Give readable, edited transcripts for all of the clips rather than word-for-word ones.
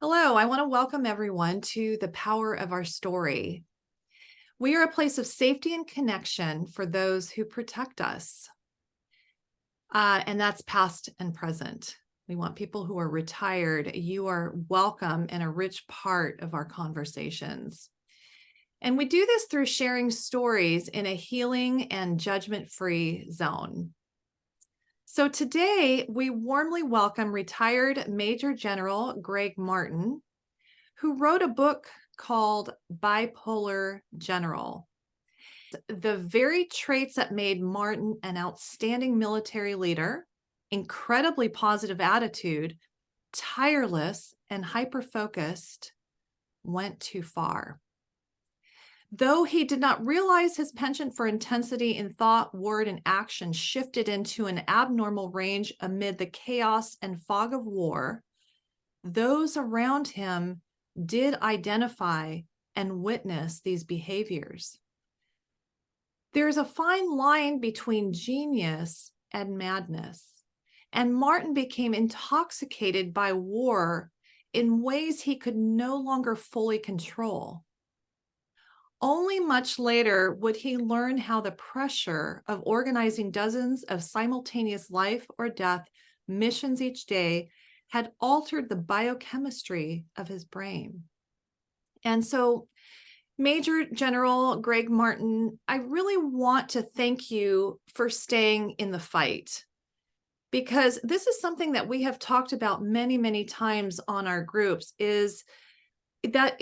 Hello, I want to welcome everyone to the power of our story. We are a place of safety and connection for those who protect us. And that's past and present. We want people who are retired. You are welcome and a rich part of our conversations. And we do this through sharing stories in a healing and judgment-free zone. So today, we warmly welcome retired Major General Gregg Martin, who wrote a book called Bipolar General. The very traits that made Martin an outstanding military leader, incredibly positive attitude, tireless, and hyper-focused, went too far. Though he did not realize his penchant for intensity in thought, word, and action shifted into an abnormal range amid the chaos and fog of war, those around him did identify and witness these behaviors. There's a fine line between genius and madness, and Martin became intoxicated by war in ways he could no longer fully control. Only much later would he learn how the pressure of organizing dozens of simultaneous life or death missions each day had altered the biochemistry of his brain. And so, Major General Gregg Martin, I really want to thank you for staying in the fight, because this is something that we have talked about many, many times on our groups, is that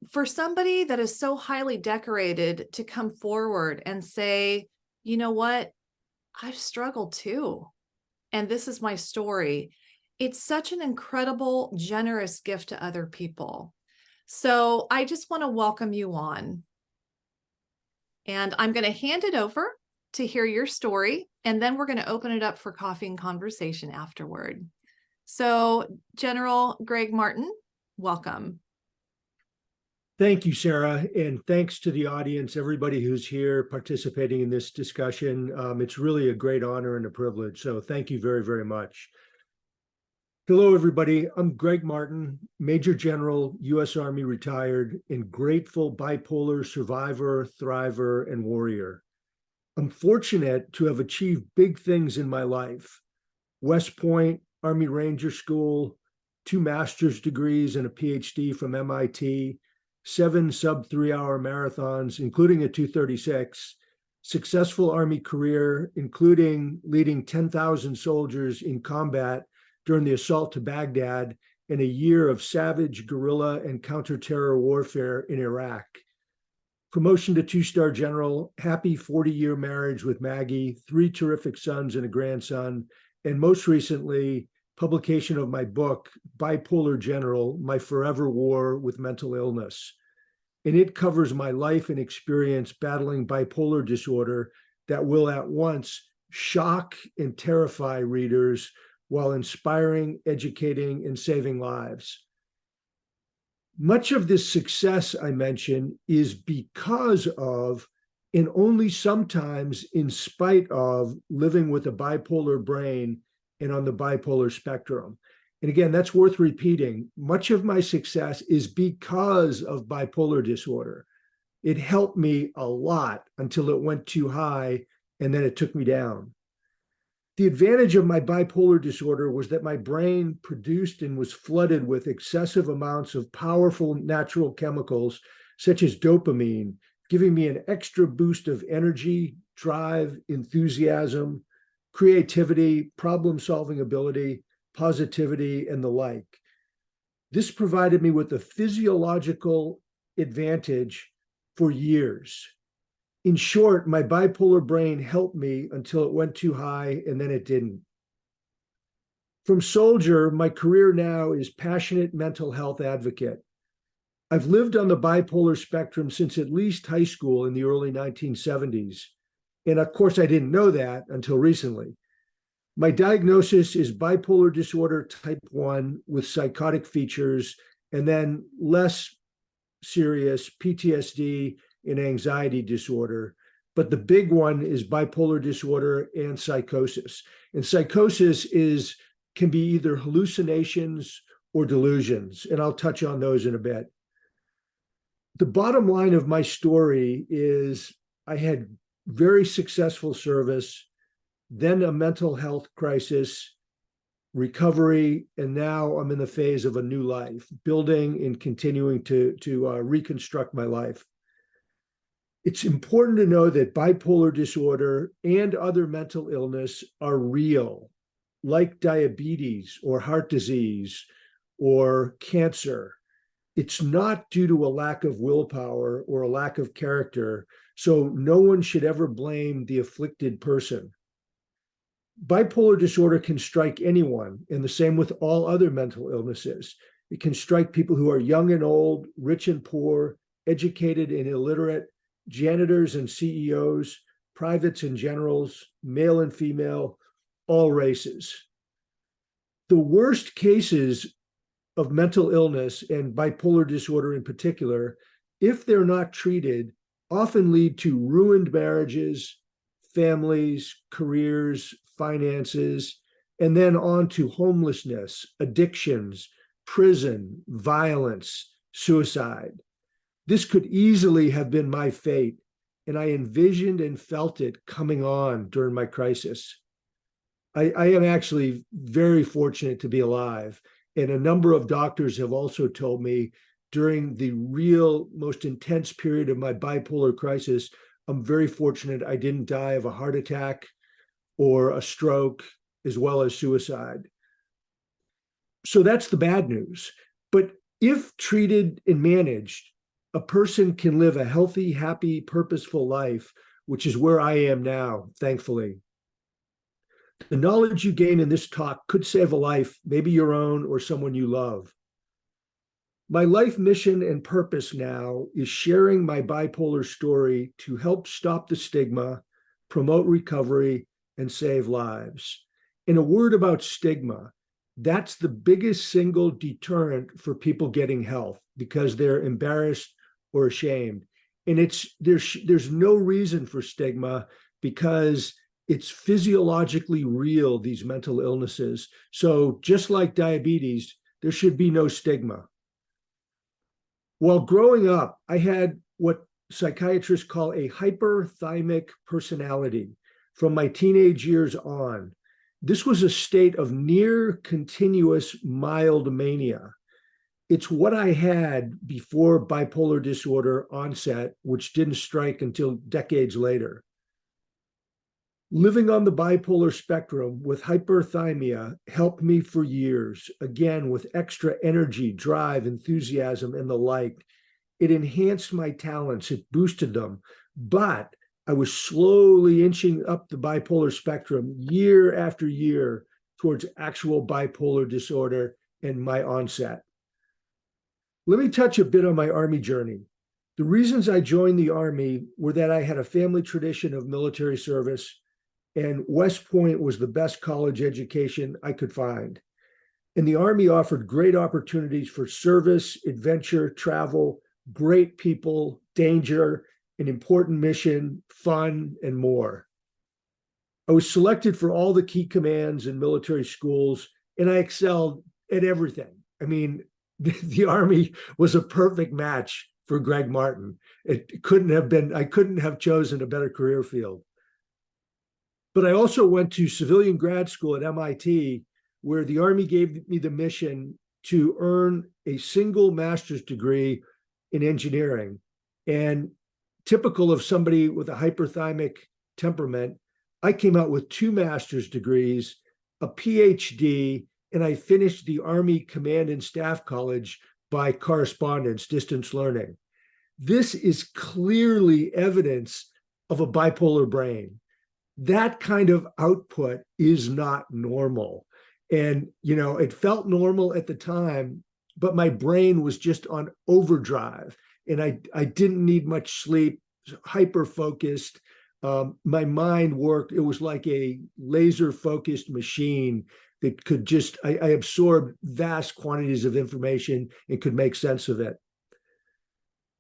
for somebody that is so highly decorated to come forward and say, you know what, I've struggled too, and this is my story. It's such an incredible, generous gift to other people. So I just want to welcome you on. And I'm going to hand it over to hear your story, and then we're going to open it up for coffee and conversation afterward. So General Gregg Martin, welcome. Thank you, Sara, and thanks to the audience, everybody who's here participating in this discussion. It's really a great honor and a privilege, so thank you very, very much. Hello, everybody. I'm Gregg Martin, Major General, U.S. Army retired, and grateful bipolar survivor, thriver, and warrior. I'm fortunate to have achieved big things in my life. West Point, Army Ranger School, 2 master's degrees and a PhD from MIT, 7 sub-3-hour marathons, including a 236, successful Army career, including leading 10,000 soldiers in combat during the assault to Baghdad, and a year of savage guerrilla and counter-terror warfare in Iraq. Promotion to 2-star general, happy 40-year marriage with Maggie, 3 terrific sons and a grandson, and most recently, publication of my book, Bipolar General, My Forever War with Mental Illness. And it covers my life and experience battling bipolar disorder that will at once shock and terrify readers while inspiring, educating, and saving lives. Much of this success I mentioned is because of, and only sometimes in spite of, living with a bipolar brain and on the bipolar spectrum. And again, that's worth repeating. Much of my success is because of bipolar disorder. It helped me a lot until it went too high, and then it took me down. The advantage of my bipolar disorder was that my brain produced and was flooded with excessive amounts of powerful natural chemicals, such as dopamine, giving me an extra boost of energy, drive, enthusiasm, creativity, problem-solving ability, positivity, and the like. This provided me with a physiological advantage for years. In short, my bipolar brain helped me until it went too high, and then it didn't. From soldier, my career now is passionate mental health advocate. I've lived on the bipolar spectrum since at least high school in the early 1970s. And of course, I didn't know that until recently. My diagnosis is bipolar disorder type 1 with psychotic features, and then less serious PTSD and anxiety disorder. But the big one is bipolar disorder and psychosis. And psychosis can be either hallucinations or delusions, and I'll touch on those in a bit. The bottom line of my story is I had very successful service, then a mental health crisis, recovery, and now I'm in the phase of a new life, building and continuing to reconstruct my life. It's important to know that bipolar disorder and other mental illness are real, like diabetes or heart disease or cancer. It's not due to a lack of willpower or a lack of character, so no one should ever blame the afflicted person. Bipolar disorder can strike anyone, and the same with all other mental illnesses. It can strike people who are young and old, rich and poor, educated and illiterate, janitors and CEOs, privates and generals, male and female, all races. The worst cases of mental illness and bipolar disorder in particular, if they're not treated, often lead to ruined marriages, families, careers, finances, and then on to homelessness, addictions, prison, violence, suicide. This could easily have been my fate, and I envisioned and felt it coming on during my crisis. I am actually very fortunate to be alive, and a number of doctors have also told me during the real most intense period of my bipolar crisis, I'm very fortunate I didn't die of a heart attack or a stroke, as well as suicide. So that's the bad news. But if treated and managed, a person can live a healthy, happy, purposeful life, which is where I am now, thankfully. The knowledge you gain in this talk could save a life, maybe your own or someone you love. My life mission and purpose now is sharing my bipolar story to help stop the stigma, promote recovery, and save lives. In a word about stigma, that's the biggest single deterrent for people getting help because they're embarrassed or ashamed. And there's no reason for stigma because it's physiologically real, these mental illnesses. So just like diabetes, there should be no stigma. While growing up, I had what psychiatrists call a hyperthymic personality from my teenage years on. This was a state of near continuous mild mania. It's what I had before bipolar disorder onset, which didn't strike until decades later. Living on the bipolar spectrum with hyperthymia helped me for years, again, with extra energy, drive, enthusiasm, and the like. It enhanced my talents, it boosted them, but I was slowly inching up the bipolar spectrum year after year towards actual bipolar disorder and my onset. Let me touch a bit on my Army journey. The reasons I joined the Army were that I had a family tradition of military service, and West Point was the best college education I could find. And the Army offered great opportunities for service, adventure, travel, great people, danger, an important mission, fun, and more. I was selected for all the key commands and military schools, and I excelled at everything. I mean, the Army was a perfect match for Greg Martin. I couldn't have chosen a better career field. But I also went to civilian grad school at MIT, where the Army gave me the mission to earn a single master's degree in engineering. And typical of somebody with a hyperthymic temperament, I came out with 2 master's degrees, a PhD, and I finished the Army Command and Staff College by correspondence, distance learning. This is clearly evidence of a bipolar brain. That kind of output is not normal. And, it felt normal at the time, but my brain was just on overdrive. And I didn't need much sleep, hyper-focused. My mind worked. It was like a laser-focused machine that could just, I absorbed vast quantities of information and could make sense of it.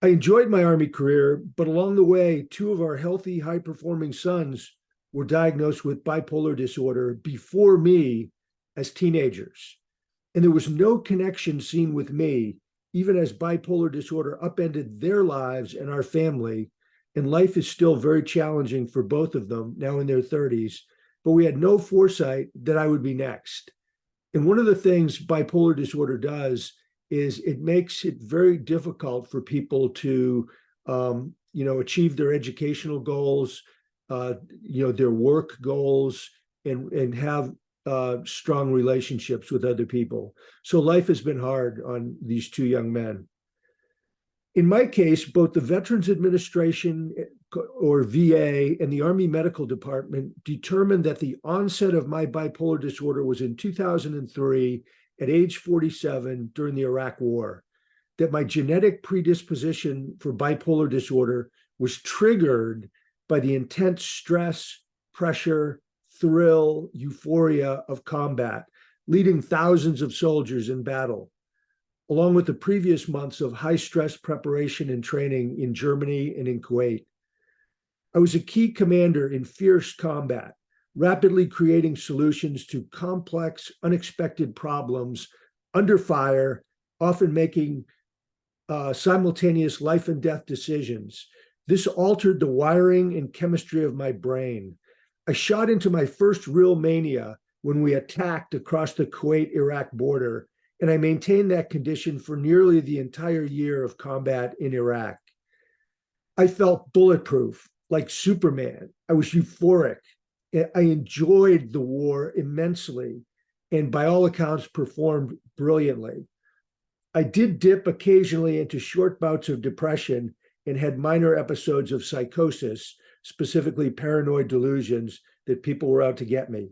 I enjoyed my Army career, but along the way, 2 of our healthy, high-performing sons were diagnosed with bipolar disorder before me as teenagers. And there was no connection seen with me, even as bipolar disorder upended their lives and our family. And life is still very challenging for both of them, now in their 30s. But we had no foresight that I would be next. And one of the things bipolar disorder does is it makes it very difficult for people to, achieve their educational goals, their work goals, and have strong relationships with other people. So life has been hard on these two young men. In my case, both the Veterans Administration, or VA, and the Army Medical Department determined that the onset of my bipolar disorder was in 2003 at age 47 during the Iraq War, that my genetic predisposition for bipolar disorder was triggered by the intense stress, pressure, thrill, euphoria of combat, leading thousands of soldiers in battle, along with the previous months of high stress preparation and training in Germany and in Kuwait. I was a key commander in fierce combat, rapidly creating solutions to complex, unexpected problems under fire, often making simultaneous life and death decisions. This altered the wiring and chemistry of my brain. I shot into my first real mania when we attacked across the Kuwait-Iraq border, and I maintained that condition for nearly the entire year of combat in Iraq. I felt bulletproof, like Superman. I was euphoric. I enjoyed the war immensely, and by all accounts, performed brilliantly. I did dip occasionally into short bouts of depression and had minor episodes of psychosis, specifically paranoid delusions that people were out to get me.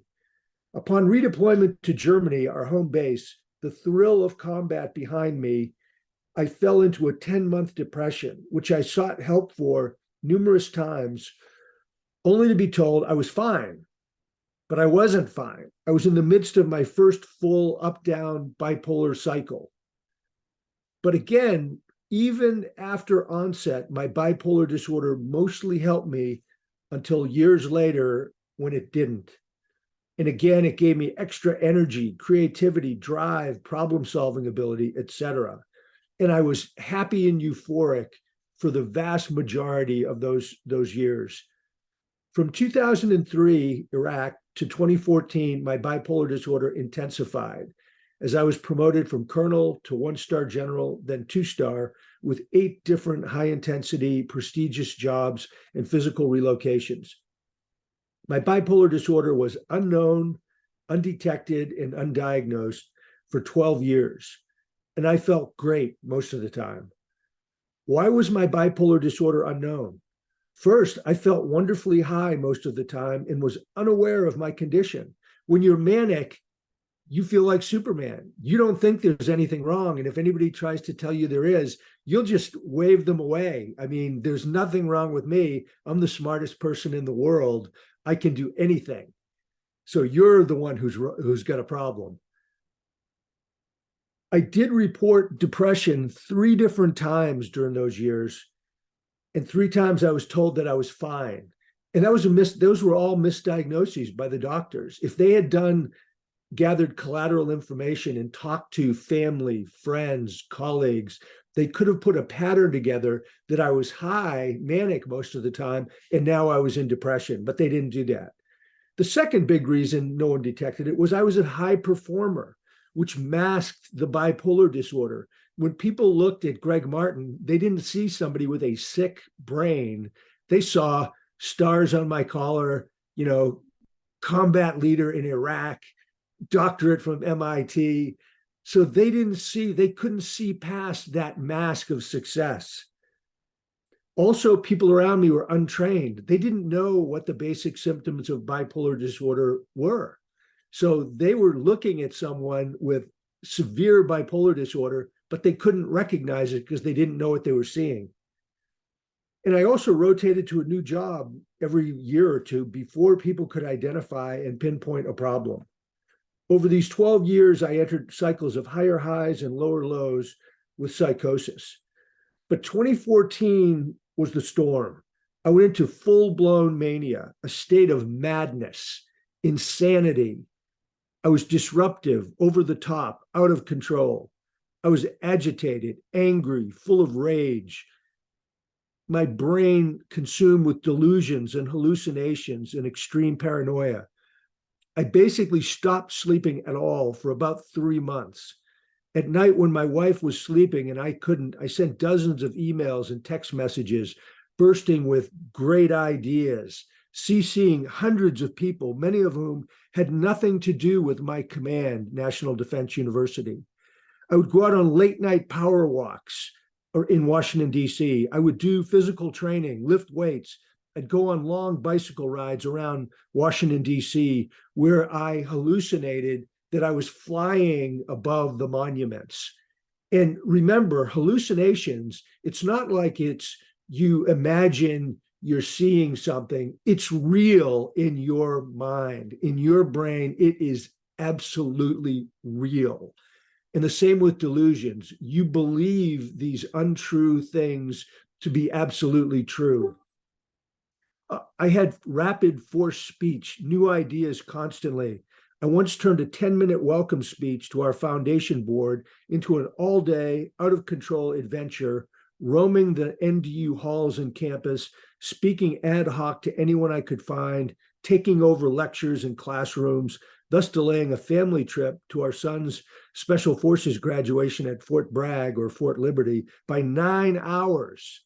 Upon redeployment to Germany, our home base, the thrill of combat behind me, I fell into a 10-month depression, which I sought help for numerous times, only to be told I was fine. But I wasn't fine. I was in the midst of my first full up-down bipolar cycle. But again, even after onset, my bipolar disorder mostly helped me until years later when it didn't. And again, it gave me extra energy, creativity, drive, problem-solving ability, etc. And I was happy and euphoric for the vast majority of those years. From 2003, Iraq, to 2014, my bipolar disorder intensified as I was promoted from colonel to one-star general, then two-star, with 8 different high-intensity, prestigious jobs and physical relocations. My bipolar disorder was unknown, undetected, and undiagnosed for 12 years, and I felt great most of the time. Why was my bipolar disorder unknown? First, I felt wonderfully high most of the time and was unaware of my condition. When you're manic, you feel like Superman. You don't think there's anything wrong. And if anybody tries to tell you there is, you'll just wave them away. I mean, there's nothing wrong with me. I'm the smartest person in the world. I can do anything. So you're the one who's got a problem. I did report depression 3 different times during those years. And 3 times I was told that I was fine. And those were all misdiagnoses by the doctors. If they had gathered collateral information and talked to family, friends, colleagues, they could have put a pattern together that I was high, manic most of the time, and now I was in depression, but they didn't do that. The second big reason no one detected it was I was a high performer, which masked the bipolar disorder. When people looked at Greg Martin, they didn't see somebody with a sick brain. They saw stars on my collar, combat leader in Iraq, doctorate from MIT. So they couldn't see past that mask of success. Also, people around me were untrained. They didn't know what the basic symptoms of bipolar disorder were. So they were looking at someone with severe bipolar disorder, but they couldn't recognize it because they didn't know what they were seeing. And I also rotated to a new job every year or two before people could identify and pinpoint a problem. Over these 12 years, I entered cycles of higher highs and lower lows with psychosis. But 2014 was the storm. I went into full-blown mania, a state of madness, insanity, I was disruptive, over the top, out of control. I was agitated, angry, full of rage. My brain consumed with delusions and hallucinations and extreme paranoia. I basically stopped sleeping at all for about 3 months. At night, when my wife was sleeping and I couldn't, I sent dozens of emails and text messages bursting with great ideas, CCing hundreds of people, many of whom had nothing to do with my command, National Defense University. I would go out on late night power walks or in Washington, D.C. I would do physical training, lift weights. I'd go on long bicycle rides around Washington, D.C., where I hallucinated that I was flying above the monuments. And remember, hallucinations, it's not like it's you imagine you're seeing something. It's real in your mind, in your brain. It is absolutely real. And the same with delusions. You believe these untrue things to be absolutely true. I had rapid force speech, new ideas constantly. I once turned a 10-minute welcome speech to our foundation board into an all-day, out-of-control adventure, roaming the NDU halls and campus, speaking ad hoc to anyone I could find, taking over lectures in classrooms, thus delaying a family trip to our son's Special Forces graduation at Fort Bragg or Fort Liberty by 9 hours.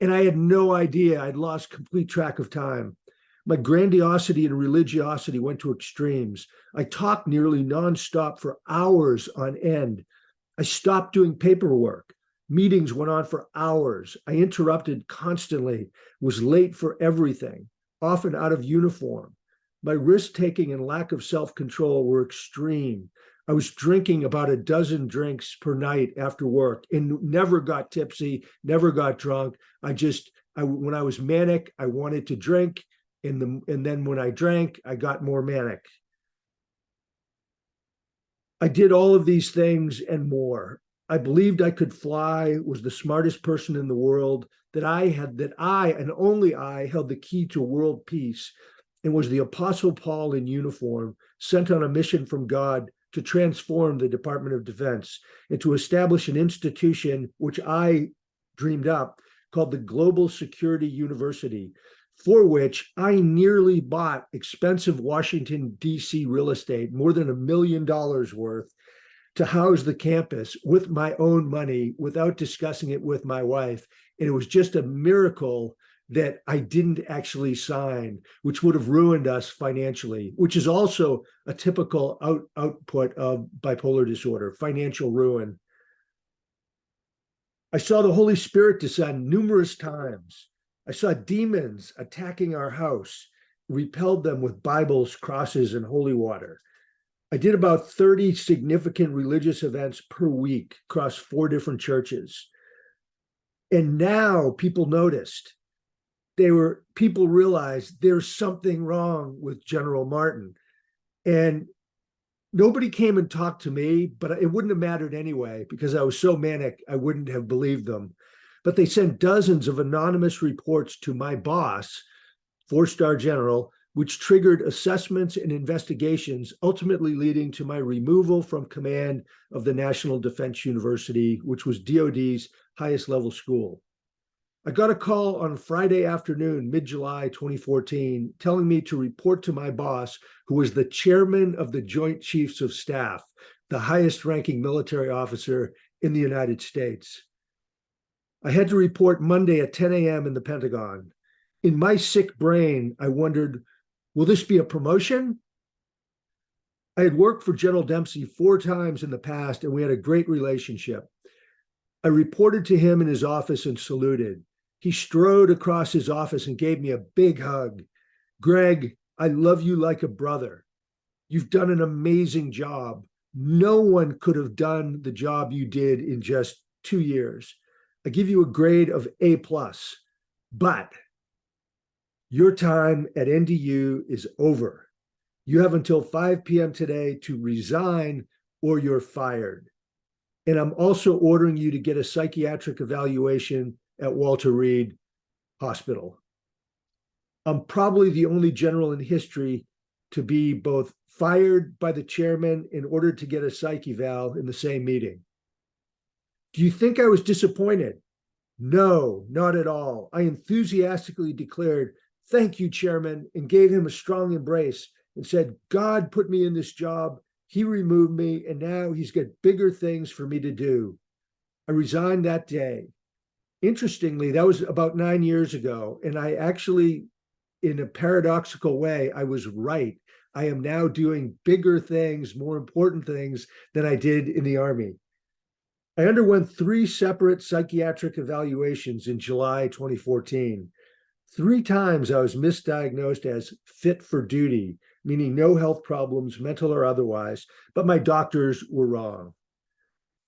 And I had no idea. I'd lost complete track of time. My grandiosity and religiosity went to extremes. I talked nearly nonstop for hours on end. I stopped doing paperwork. Meetings went on for hours. I interrupted constantly, was late for everything, often out of uniform. My risk-taking and lack of self-control were extreme. I was drinking about a dozen drinks per night after work and never got tipsy, never got drunk. When I was manic, I wanted to drink. And then when I drank, I got more manic. I did all of these things and more. I believed I could fly, was the smartest person in the world, that I and only I held the key to world peace, and was the Apostle Paul in uniform, sent on a mission from God to transform the Department of Defense and to establish an institution which I dreamed up called the Global Security University, for which I nearly bought expensive Washington, D.C. real estate, more than $1 million worth, to house the campus with my own money without discussing it with my wife. And it was just a miracle that I didn't actually sign, which would have ruined us financially, which is also a typical output of bipolar disorder, financial ruin. I saw the Holy Spirit descend numerous times. I saw demons attacking our house, repelled them with Bibles, crosses, and holy water. I did about 30 significant religious events per week across 4 different churches. And now people noticed. People realized there's something wrong with General Martin. And nobody came and talked to me, but it wouldn't have mattered anyway, because I was so manic, I wouldn't have believed them. But they sent dozens of anonymous reports to my boss, 4-star general, which triggered assessments and investigations, ultimately leading to my removal from command of the National Defense University, which was DoD's highest level school. I got a call on Friday afternoon, mid-July 2014, telling me to report to my boss, who was the chairman of the Joint Chiefs of Staff, the highest ranking military officer in the United States. I had to report Monday at 10 a.m. in the Pentagon. In my sick brain, I wondered, will this be a promotion? I had worked for General Dempsey 4 times in the past, and we had a great relationship. I reported to him in his office and saluted. He strode across his office and gave me a big hug. Gregg, I love you like a brother. You've done an amazing job. No one could have done the job you did in just 2 years. I give you a grade of A+, but your time at NDU is over. You have until 5 p.m. today to resign or you're fired. And I'm also ordering you to get a psychiatric evaluation at Walter Reed Hospital. I'm probably the only general in history to be both fired by the chairman in order to get a psych eval in the same meeting. Do you think I was disappointed? No, not at all. I enthusiastically declared, "Thank you, Chairman," and gave him a strong embrace and said, "God put me in this job. He removed me, and now he's got bigger things for me to do." I resigned that day. Interestingly, that was about 9 years ago. And I actually, in a paradoxical way, I was right. I am now doing bigger things, more important things than I did in the Army. I underwent 3 separate psychiatric evaluations in July 2014. 3 times I was misdiagnosed as fit for duty, meaning no health problems, mental or otherwise, but my doctors were wrong.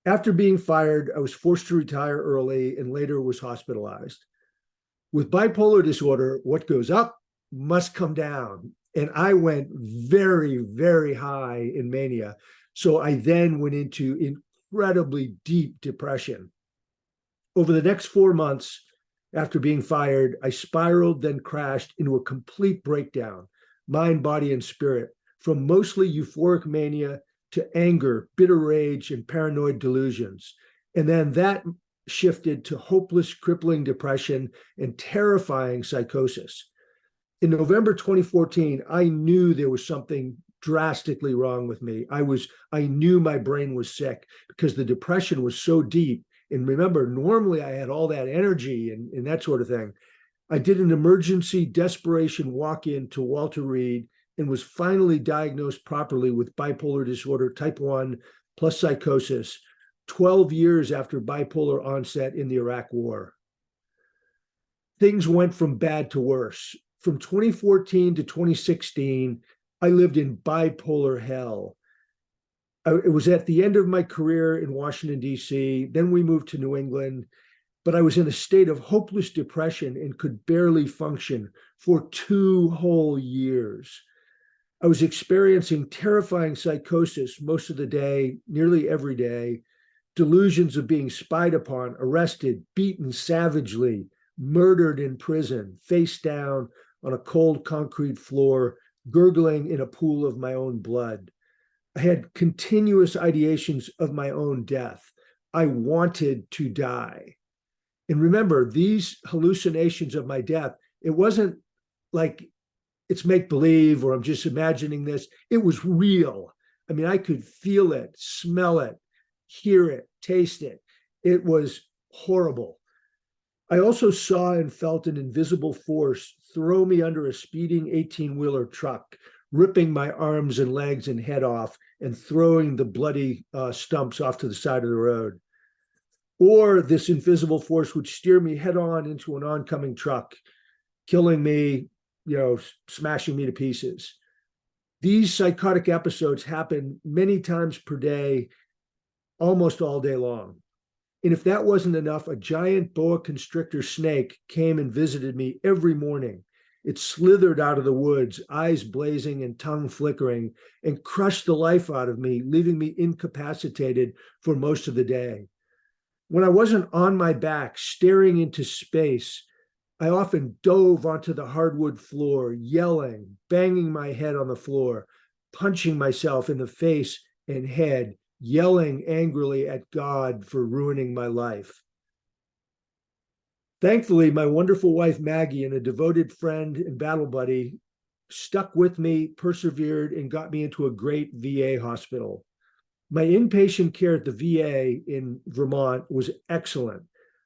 After being fired, I was forced to retire early and later was hospitalized. With bipolar disorder, what goes up must come down. And I went very, very high in mania. So I then went into incredibly deep depression. Over the next 4 months after being fired, I spiraled, then crashed into a complete breakdown, mind, body, and spirit, from mostly euphoric mania to anger, bitter rage, and paranoid delusions. And then that shifted to hopeless, crippling depression and terrifying psychosis. In November 2014, I knew there was something drastically wrong with me. I knew my brain was sick because the depression was so deep. And remember, normally I had all that energy and that sort of thing. I did an emergency desperation walk-in to Walter Reed and was finally diagnosed properly with bipolar disorder type 1 plus psychosis 12 years after bipolar onset in the Iraq War. Things went from bad to worse. From 2014 to 2016, I lived in bipolar hell. It was at the end of my career in Washington, D.C. Then we moved to New England, but I was in a state of hopeless depression and could barely function for 2 whole years. I was experiencing terrifying psychosis most of the day, nearly every day, delusions of being spied upon, arrested, beaten savagely, murdered in prison, face down on a cold concrete floor, gurgling in a pool of my own blood. I had continuous ideations of my own death. I wanted to die. And remember, these hallucinations of my death, it wasn't like it's make-believe or I'm just imagining this. It was real. I mean, I could feel it, smell it, hear it, taste it. It was horrible. I also saw and felt an invisible force throw me under a speeding 18-wheeler truck, ripping my arms and legs and head off and throwing the bloody stumps off to the side of the road. Or this invisible force would steer me head on into an oncoming truck, killing me, smashing me to pieces. These psychotic episodes happen many times per day, almost all day long. And if that wasn't enough, a giant boa constrictor snake came and visited me every morning. It slithered out of the woods, eyes blazing and tongue flickering, and crushed the life out of me, leaving me incapacitated for most of the day. When I wasn't on my back, staring into space, I often dove onto the hardwood floor, yelling, banging my head on the floor, punching myself in the face and head, yelling angrily at God for ruining my life. Thankfully, my wonderful wife, Maggie, and a devoted friend and battle buddy stuck with me, persevered, and got me into a great VA hospital. My inpatient care at the VA in Vermont was excellent.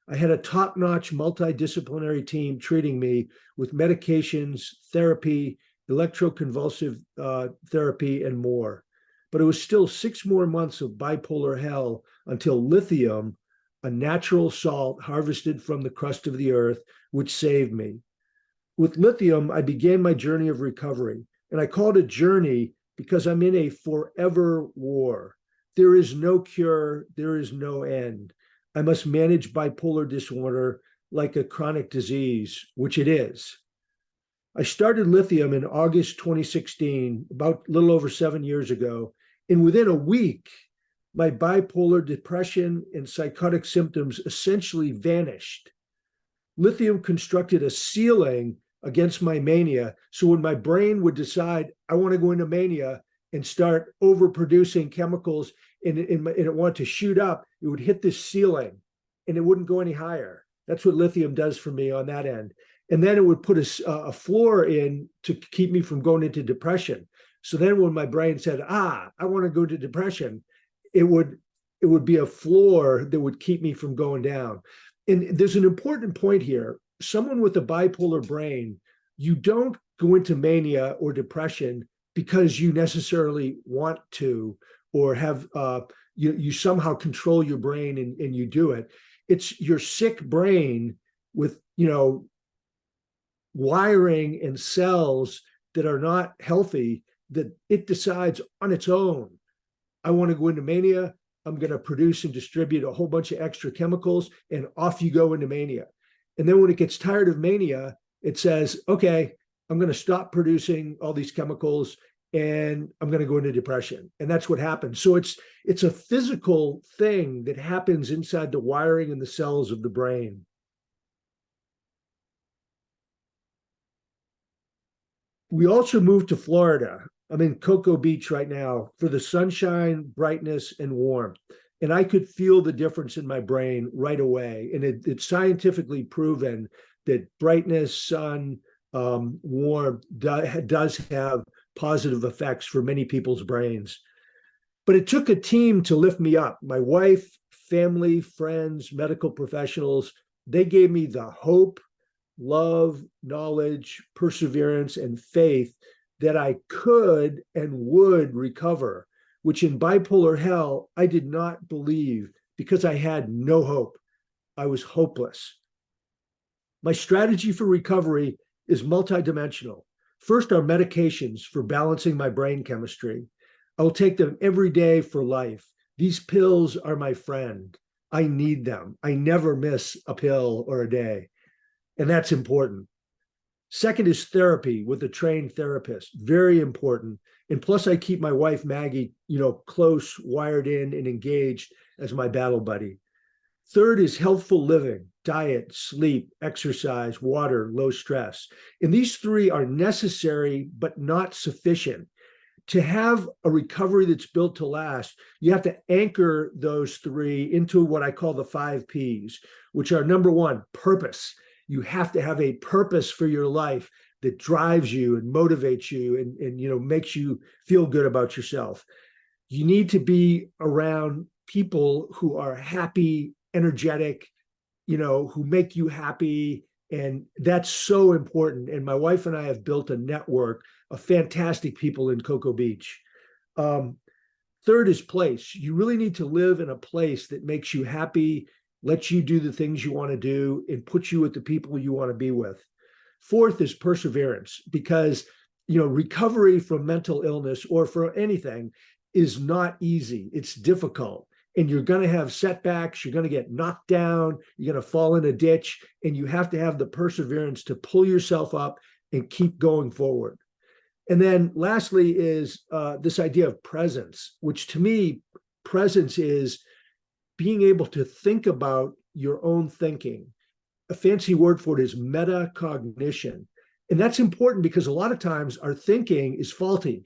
I had a top-notch multidisciplinary team treating me with medications, therapy, electroconvulsive therapy, and more. But it was still 6 more months of bipolar hell until lithium, a natural salt harvested from the crust of the earth, which saved me. With lithium, I began my journey of recovery. And I call it a journey because I'm in a forever war. There is no cure, there is no end. I must manage bipolar disorder like a chronic disease, which it is. I started lithium in August 2016, about a little over 7 years ago, and within a week, my bipolar depression and psychotic symptoms essentially vanished. Lithium constructed a ceiling against my mania, so when my brain would decide, I want to go into mania, and start overproducing chemicals, and it wanted to shoot up, it would hit this ceiling and it wouldn't go any higher. That's what lithium does for me on that end. And then it would put a floor in to keep me from going into depression. So then when my brain said, I want to go to depression, it would be a floor that would keep me from going down. And there's an important point here. Someone with a bipolar brain, you don't go into mania or depression because you necessarily want to, or have you somehow control your brain and you do it. It's your sick brain with wiring and cells that are not healthy, that it decides on its own, I want to go into mania, I'm going to produce and distribute a whole bunch of extra chemicals, and off you go into mania. And then when it gets tired of mania, it says, okay, I'm going to stop producing all these chemicals and I'm going to go into depression. And that's what happens. So it's a physical thing that happens inside the wiring and the cells of the brain. We also moved to Florida. I'm in Cocoa Beach right now for the sunshine, brightness, and warmth. And I could feel the difference in my brain right away. And it's scientifically proven that brightness, sun, warmth does have positive effects for many people's brains. But it took a team to lift me up. My wife, family, friends, medical professionals, they gave me the hope, love, knowledge, perseverance, and faith that I could and would recover, which in bipolar hell, I did not believe because I had no hope. I was hopeless. My strategy for recovery is multidimensional. First are medications for balancing my brain chemistry. I will take them every day for life. These pills are my friend. I need them. I never miss a pill or a day. And that's important. Second is therapy with a trained therapist. Very important. And plus I keep my wife, Maggie, close, wired in, and engaged as my battle buddy. Third is healthful living, diet, sleep, exercise, water, low stress. And these three are necessary, but not sufficient. To have a recovery that's built to last, you have to anchor those three into what I call the 5 Ps, which are number one, purpose. You have to have a purpose for your life that drives you and motivates you and makes you feel good about yourself. You need to be around people who are happy, energetic, who make you happy. And that's so important. And my wife and I have built a network of fantastic people in Cocoa Beach. Third is place. You really need to live in a place that makes you happy, lets you do the things you want to do, and puts you with the people you want to be with. Fourth is perseverance, because recovery from mental illness or for anything is not easy. It's difficult. And you're going to have setbacks. You're going to get knocked down. You're going to fall in a ditch. And you have to have the perseverance to pull yourself up and keep going forward. And then lastly is this idea of presence, which to me, presence is being able to think about your own thinking. A fancy word for it is metacognition. And that's important because a lot of times our thinking is faulty.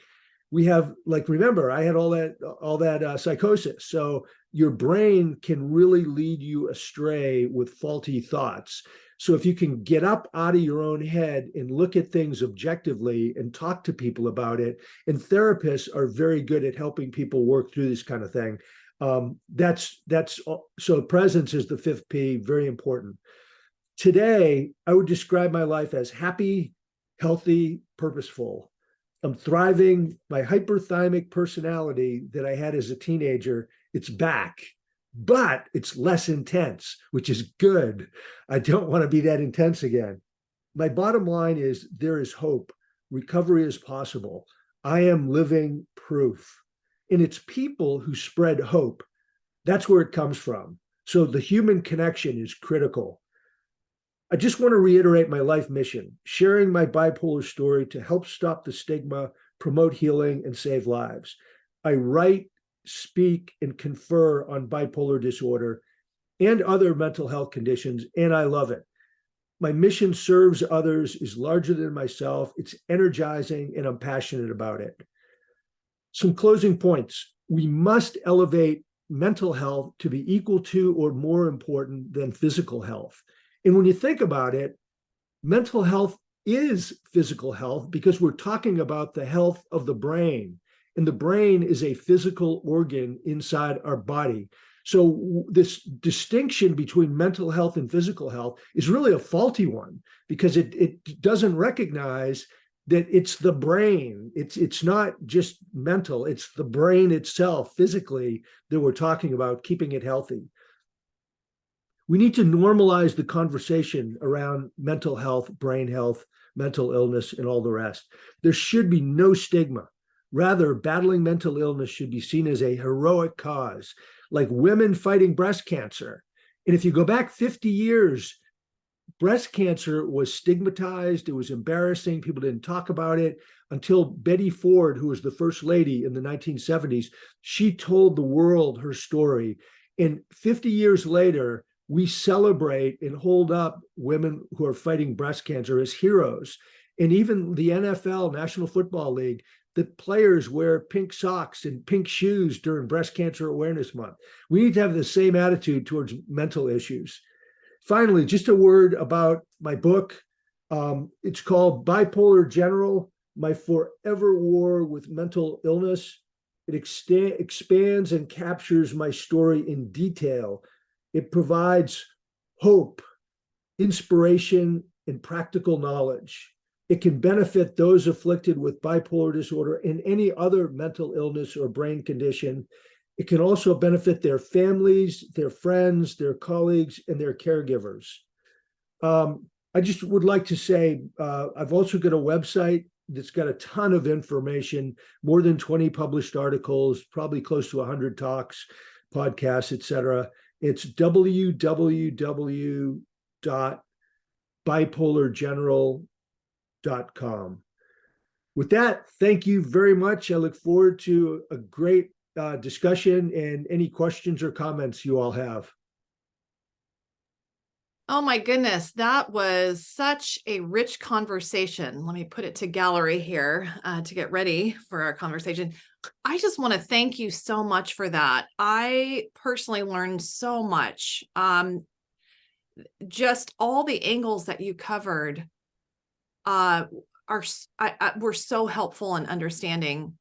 We have, remember, I had all that psychosis. So your brain can really lead you astray with faulty thoughts. So if you can get up out of your own head and look at things objectively and talk to people about it, and therapists are very good at helping people work through this kind of thing. So presence is the 5th P, very important. Today, I would describe my life as happy, healthy, purposeful. I'm thriving. My hyperthymic personality that I had as a teenager, it's back, but it's less intense, which is good. I don't want to be that intense again. My bottom line is there is hope. Recovery is possible. I am living proof. And it's people who spread hope. That's where it comes from. So the human connection is critical. I just want to reiterate my life mission, sharing my bipolar story to help stop the stigma, promote healing, and save lives. I write, speak, and confer on bipolar disorder and other mental health conditions, and I love it. My mission serves others, is larger than myself. It's energizing, and I'm passionate about it. Some closing points. We must elevate mental health to be equal to or more important than physical health. And when you think about it, mental health is physical health because we're talking about the health of the brain. And the brain is a physical organ inside our body. So this distinction between mental health and physical health is really a faulty one because it doesn't recognize that it's the brain. It's not just mental, it's the brain itself physically that we're talking about, keeping it healthy. We need to normalize the conversation around mental health, brain health, mental illness, and all the rest. There should be no stigma. Rather, battling mental illness should be seen as a heroic cause, like women fighting breast cancer. And if you go back 50 years, breast cancer was stigmatized. It was embarrassing. People didn't talk about it until Betty Ford, who was the first lady in the 1970s, she told the world her story. And 50 years later, we celebrate and hold up women who are fighting breast cancer as heroes. And even the NFL, National Football League, the players wear pink socks and pink shoes during Breast Cancer Awareness Month. We need to have the same attitude towards mental issues. Finally, just a word about my book. It's called Bipolar General, My Forever War with Mental Illness. It expands and captures my story in detail. It provides hope, inspiration, and practical knowledge. It can benefit those afflicted with bipolar disorder and any other mental illness or brain condition. It can also benefit their families, their friends, their colleagues, and their caregivers. I just would like to say, I've also got a website that's got a ton of information, more than 20 published articles, probably close to 100 talks, podcasts, etc. It's www.bipolargeneral.com. With that, thank you very much. I look forward to a great discussion and any questions or comments you all have. Oh my goodness, that was such a rich conversation. Let me put it to gallery here to get ready for our conversation. I just want to thank you so much for that. I personally learned so much. Just all the angles that you covered were so helpful in understanding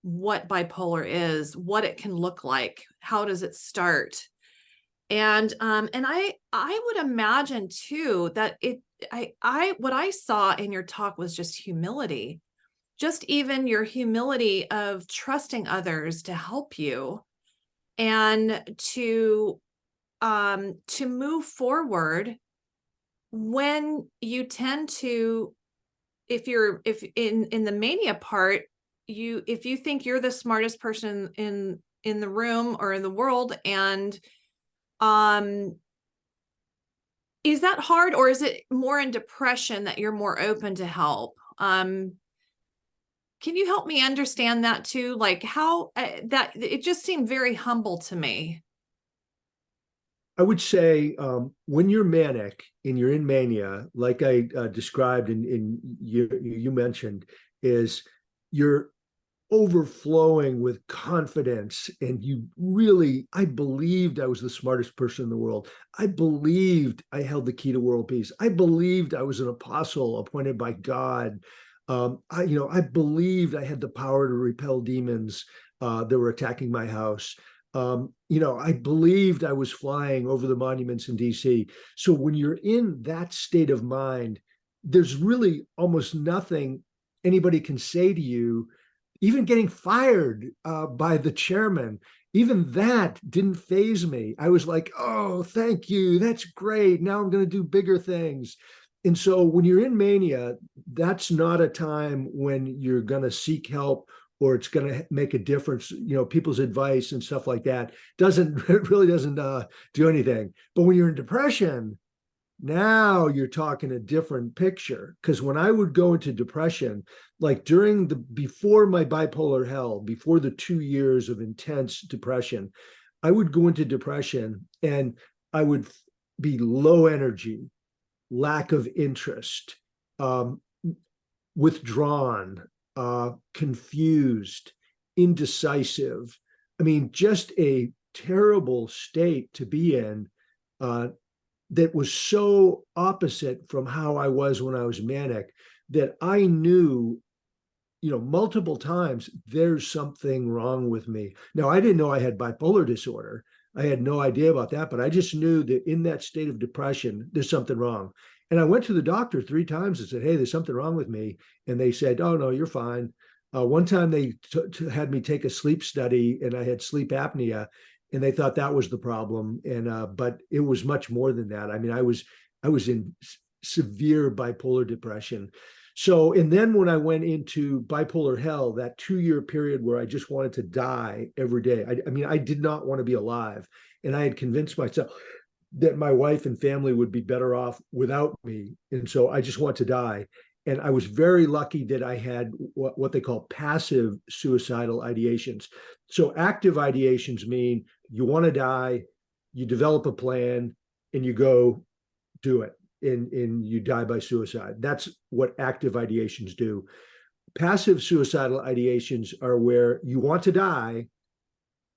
what bipolar is, what it can look like, how does it start. And I would imagine too that what I saw in your talk was just humility, just even your humility of trusting others to help you and to move forward when you tend to, if in the mania part, if you think you're the smartest person in the room or in the world, and is that hard, or is it more in depression that you're more open to help? Can you help me understand that too? Like how that it just seemed very humble to me. I would say when you're manic and you're in mania, like I described and you mentioned, is you're overflowing with confidence, and you really, I believed I was the smartest person in the world. I believed I held the key to world peace. I believed I was an apostle appointed by God. I believed I had the power to repel demons that were attacking my house. I believed I was flying over the monuments in DC. So when you're in that state of mind, there's really almost nothing anybody can say to you. Even getting fired by the chairman, even that didn't faze me. I was like, oh, thank you. That's great. Now I'm going to do bigger things. And so when you're in mania, that's not a time when you're going to seek help or it's going to make a difference. People's advice and stuff like that really doesn't do anything. But when you're in depression, now you're talking a different picture. Because when I would go into depression, like before my bipolar hell, before the 2 years of intense depression, I would go into depression and I would be low energy, lack of interest, withdrawn, confused, indecisive. I mean, just a terrible state to be in, that was so opposite from how I was when I was manic, that I knew, multiple times, there's something wrong with me. Now, I didn't know I had bipolar disorder. I had no idea about that, but I just knew that in that state of depression, there's something wrong. And I went to the doctor 3 times and said, hey, there's something wrong with me. And they said, oh, no, you're fine. One time they had me take a sleep study, and I had sleep apnea, and they thought that was the problem. And but it was much more than that. I mean, I was in severe bipolar depression. So, and then when I went into bipolar hell, that 2-year period where I just wanted to die every day, I mean, I did not want to be alive. And I had convinced myself that my wife and family would be better off without me. And so I just want to die. And I was very lucky that I had what they call passive suicidal ideations. So active ideations mean you want to die, you develop a plan, and you go do it. And you die by suicide. That's what active ideations do. Passive suicidal ideations are where you want to die,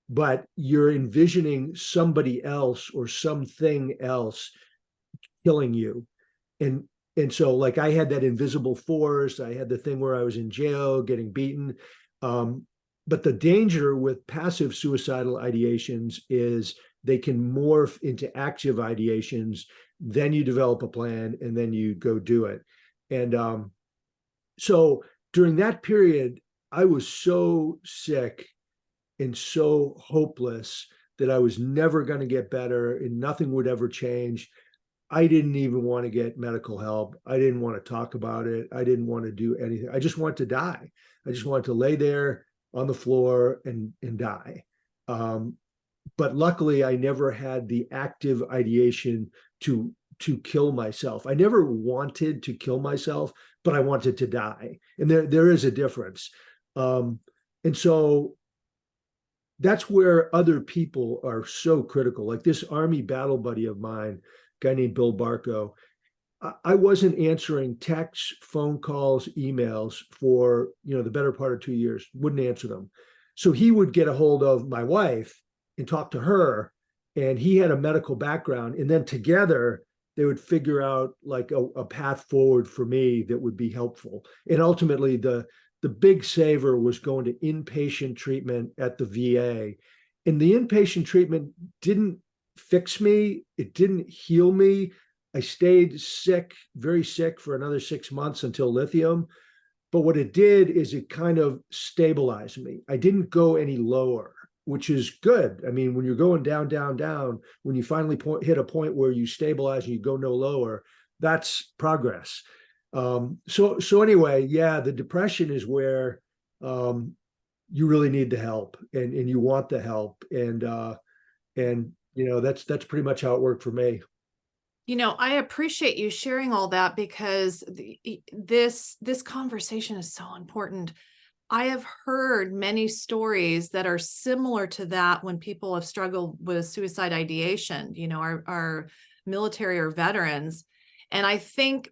but you're envisioning somebody else or something else killing you. And so, like, I had that invisible force. I had the thing where I was in jail getting beaten. But the danger with passive suicidal ideations is they can morph into active ideations. Then you develop a plan, and then you go do it. And so during that period, I was so sick and so hopeless that I was never going to get better and nothing would ever change. I didn't even want to get medical help. I didn't want to talk about it. I didn't want to do anything. I just wanted to die. I just wanted to lay there on the floor and die. But luckily, I never had the active ideation to kill myself. I never wanted to kill myself, but I wanted to die. And there is a difference. And so that's where other people are so critical. Like this Army battle buddy of mine, a guy named Bill Barco, I wasn't answering texts, phone calls, emails for the better part of 2 years, wouldn't answer them. So he would get a hold of my wife and talk to her, and he had a medical background, and then together they would figure out like a path forward for me that would be helpful. And ultimately the big saver was going to inpatient treatment at the VA. And the inpatient treatment didn't fix me. It didn't heal me. I stayed sick, very sick, for another 6 months until lithium. But what it did is it kind of stabilized me. I didn't go any lower, which is good. I mean, when you're going down, down, down, when you finally hit a point where you stabilize and you go no lower, that's progress. So anyway, yeah, the depression is where you really need the help, and you want the help, and that's pretty much how it worked for me. I appreciate you sharing all that, because this conversation is so important. I have heard many stories that are similar to that when people have struggled with suicide ideation, our military or veterans. And I think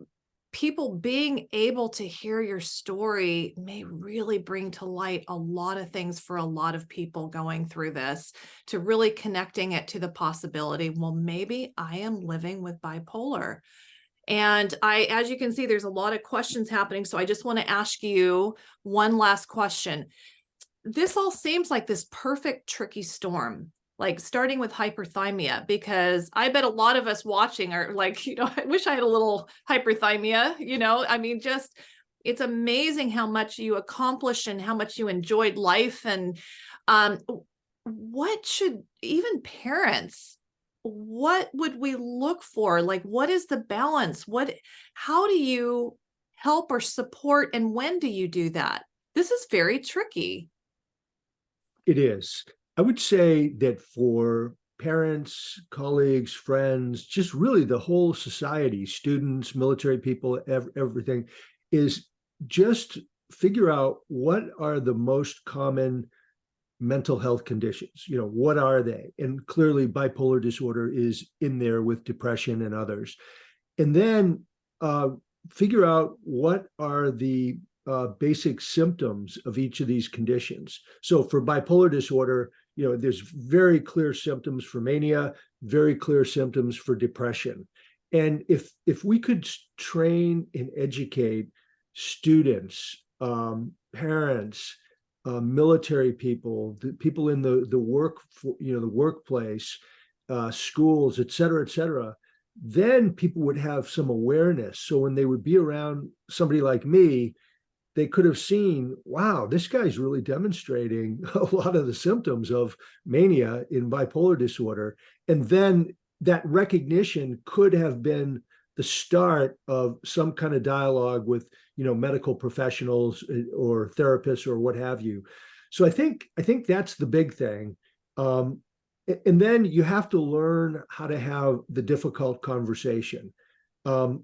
people being able to hear your story may really bring to light a lot of things for a lot of people going through this, to really connecting it to the possibility, well, maybe I am living with bipolar. And as you can see, there's a lot of questions happening. So I just want to ask you one last question. This all seems like this perfect, tricky storm, like starting with hyperthymia, because I bet a lot of us watching are like, I wish I had a little hyperthymia, I mean, just, it's amazing how much you accomplished and how much you enjoyed life. And what should even parents, what would we look for? Like, what is the balance? How do you help or support? And when do you do that? This is very tricky. It is. I would say that for parents, colleagues, friends, just really the whole society, students, military people, everything, is just figure out what are the most common mental health conditions. What are they? And clearly bipolar disorder is in there with depression and others. And then figure out what are the basic symptoms of each of these conditions. So for bipolar disorder, there's very clear symptoms for mania, very clear symptoms for depression. And if we could train and educate students, parents, military people, the people in the workplace, schools, et cetera, then people would have some awareness. So when they would be around somebody like me, they could have seen, wow, this guy's really demonstrating a lot of the symptoms of mania in bipolar disorder. And then that recognition could have been the start of some kind of dialogue with, medical professionals or therapists or what have you. So I think that's the big thing. And then you have to learn how to have the difficult conversation. There's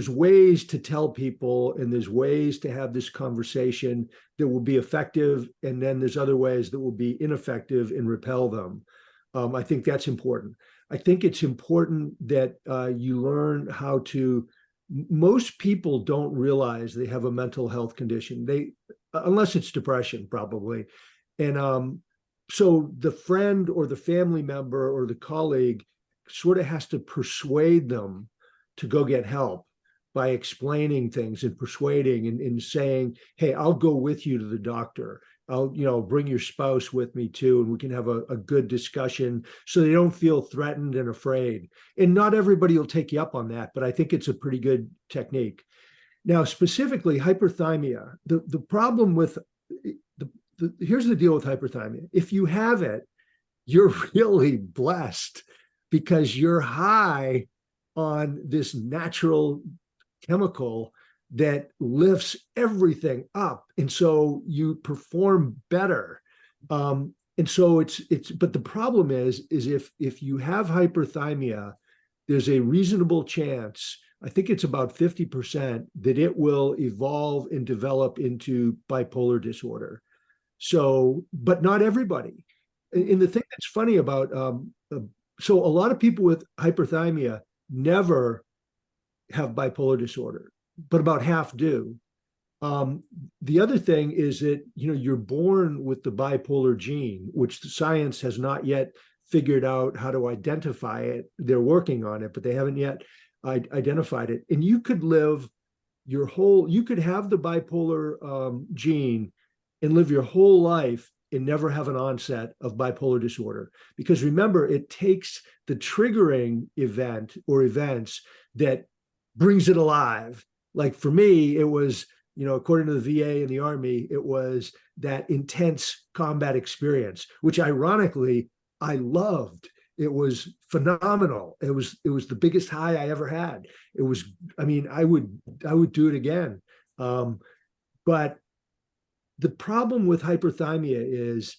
ways to tell people, and there's ways to have this conversation that will be effective, and then there's other ways that will be ineffective and repel them. I think that's important. I think it's important that you learn how to. Most people don't realize they have a mental health condition. Unless it's depression, probably, and so the friend or the family member or the colleague sort of has to persuade them to go get help by explaining things and persuading and saying, hey, I'll go with you to the doctor. I'll bring your spouse with me too, and we can have a good discussion so they don't feel threatened and afraid. And not everybody will take you up on that, but I think it's a pretty good technique. Now, specifically hyperthymia, the problem with here's the deal with hyperthymia. If you have it, you're really blessed because you're high on this natural chemical that lifts everything up, and so you perform better. And so but the problem is if you have hyperthymia, there's a reasonable chance, I think it's about 50%, that it will evolve and develop into bipolar disorder. So, but not everybody. And the thing that's funny about so a lot of people with hyperthymia never have bipolar disorder, but about half do. The other thing is that you're born with the bipolar gene, which the science has not yet figured out how to identify it. They're working on it, but they haven't yet identified it. And you could live you could have the bipolar gene and live your whole life and never have an onset of bipolar disorder. Because remember, it takes the triggering event or events that brings it alive. Like for me, it was, according to the VA and the Army, it was that intense combat experience, which ironically, I loved. It was phenomenal. It was the biggest high I ever had. It was, I would do it again. But the problem with hyperthymia is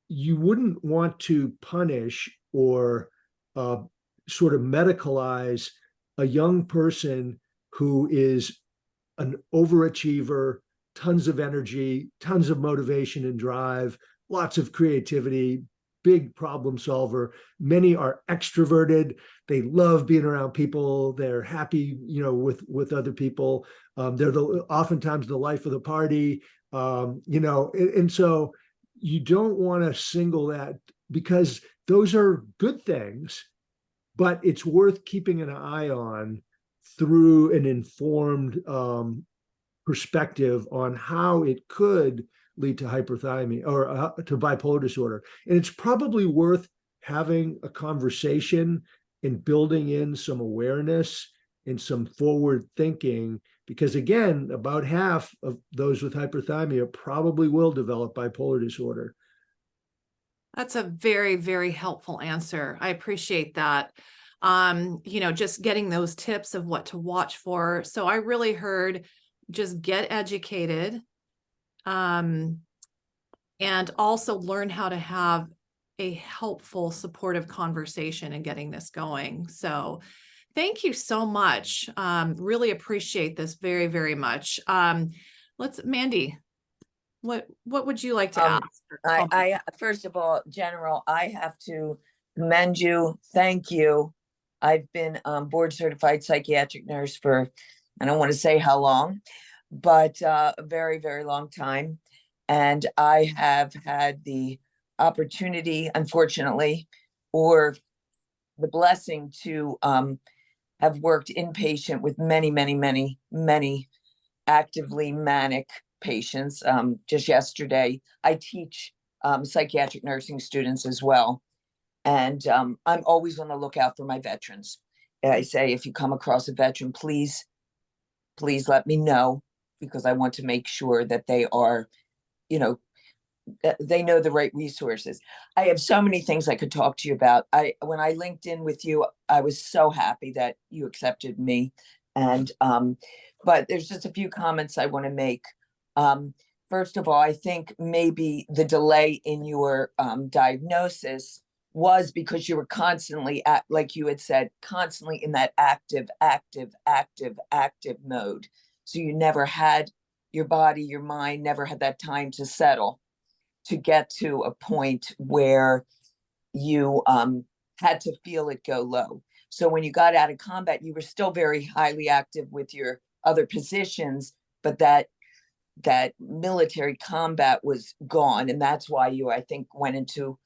you wouldn't want to punish or sort of medicalize a young person who is an overachiever, tons of energy, tons of motivation and drive, lots of creativity, big problem solver. Many are extroverted. They love being around people. They're happy, with other people. They're oftentimes the life of the party. And so you don't want to single that, because those are good things, but it's worth keeping an eye on through an informed perspective on how it could lead to hyperthymia or to bipolar disorder. And it's probably worth having a conversation and building in some awareness and some forward thinking, because again, about half of those with hyperthymia probably will develop bipolar disorder. That's a very, very helpful answer. I appreciate that. Just getting those tips of what to watch for. So I really heard just get educated, and also learn how to have a helpful, supportive conversation and getting this going. So thank you so much. Really appreciate this very, very much. Mandy, what would you like to ask? I first of all, General, I have to commend you. Thank you. I've been board certified psychiatric nurse for I don't want to say how long, but a very, very long time. And I have had the opportunity, unfortunately, or the blessing to have worked inpatient with many, many, many, many actively manic patients. Just yesterday, I teach psychiatric nursing students as well. And I'm always on the lookout for my veterans. I say, if you come across a veteran, please let me know, because I want to make sure that they are, they know the right resources. I have so many things I could talk to you about. When I linked in with you, I was so happy that you accepted me. And but there's just a few comments I want to make. First of all, I think maybe the delay in your diagnosis was because you were constantly like you had said, constantly in that active mode. So you never had, your body, your mind never had that time to settle, to get to a point where you had to feel it go low. So when you got out of combat, you were still very highly active with your other positions, but that military combat was gone. And that's why you, I think, went into,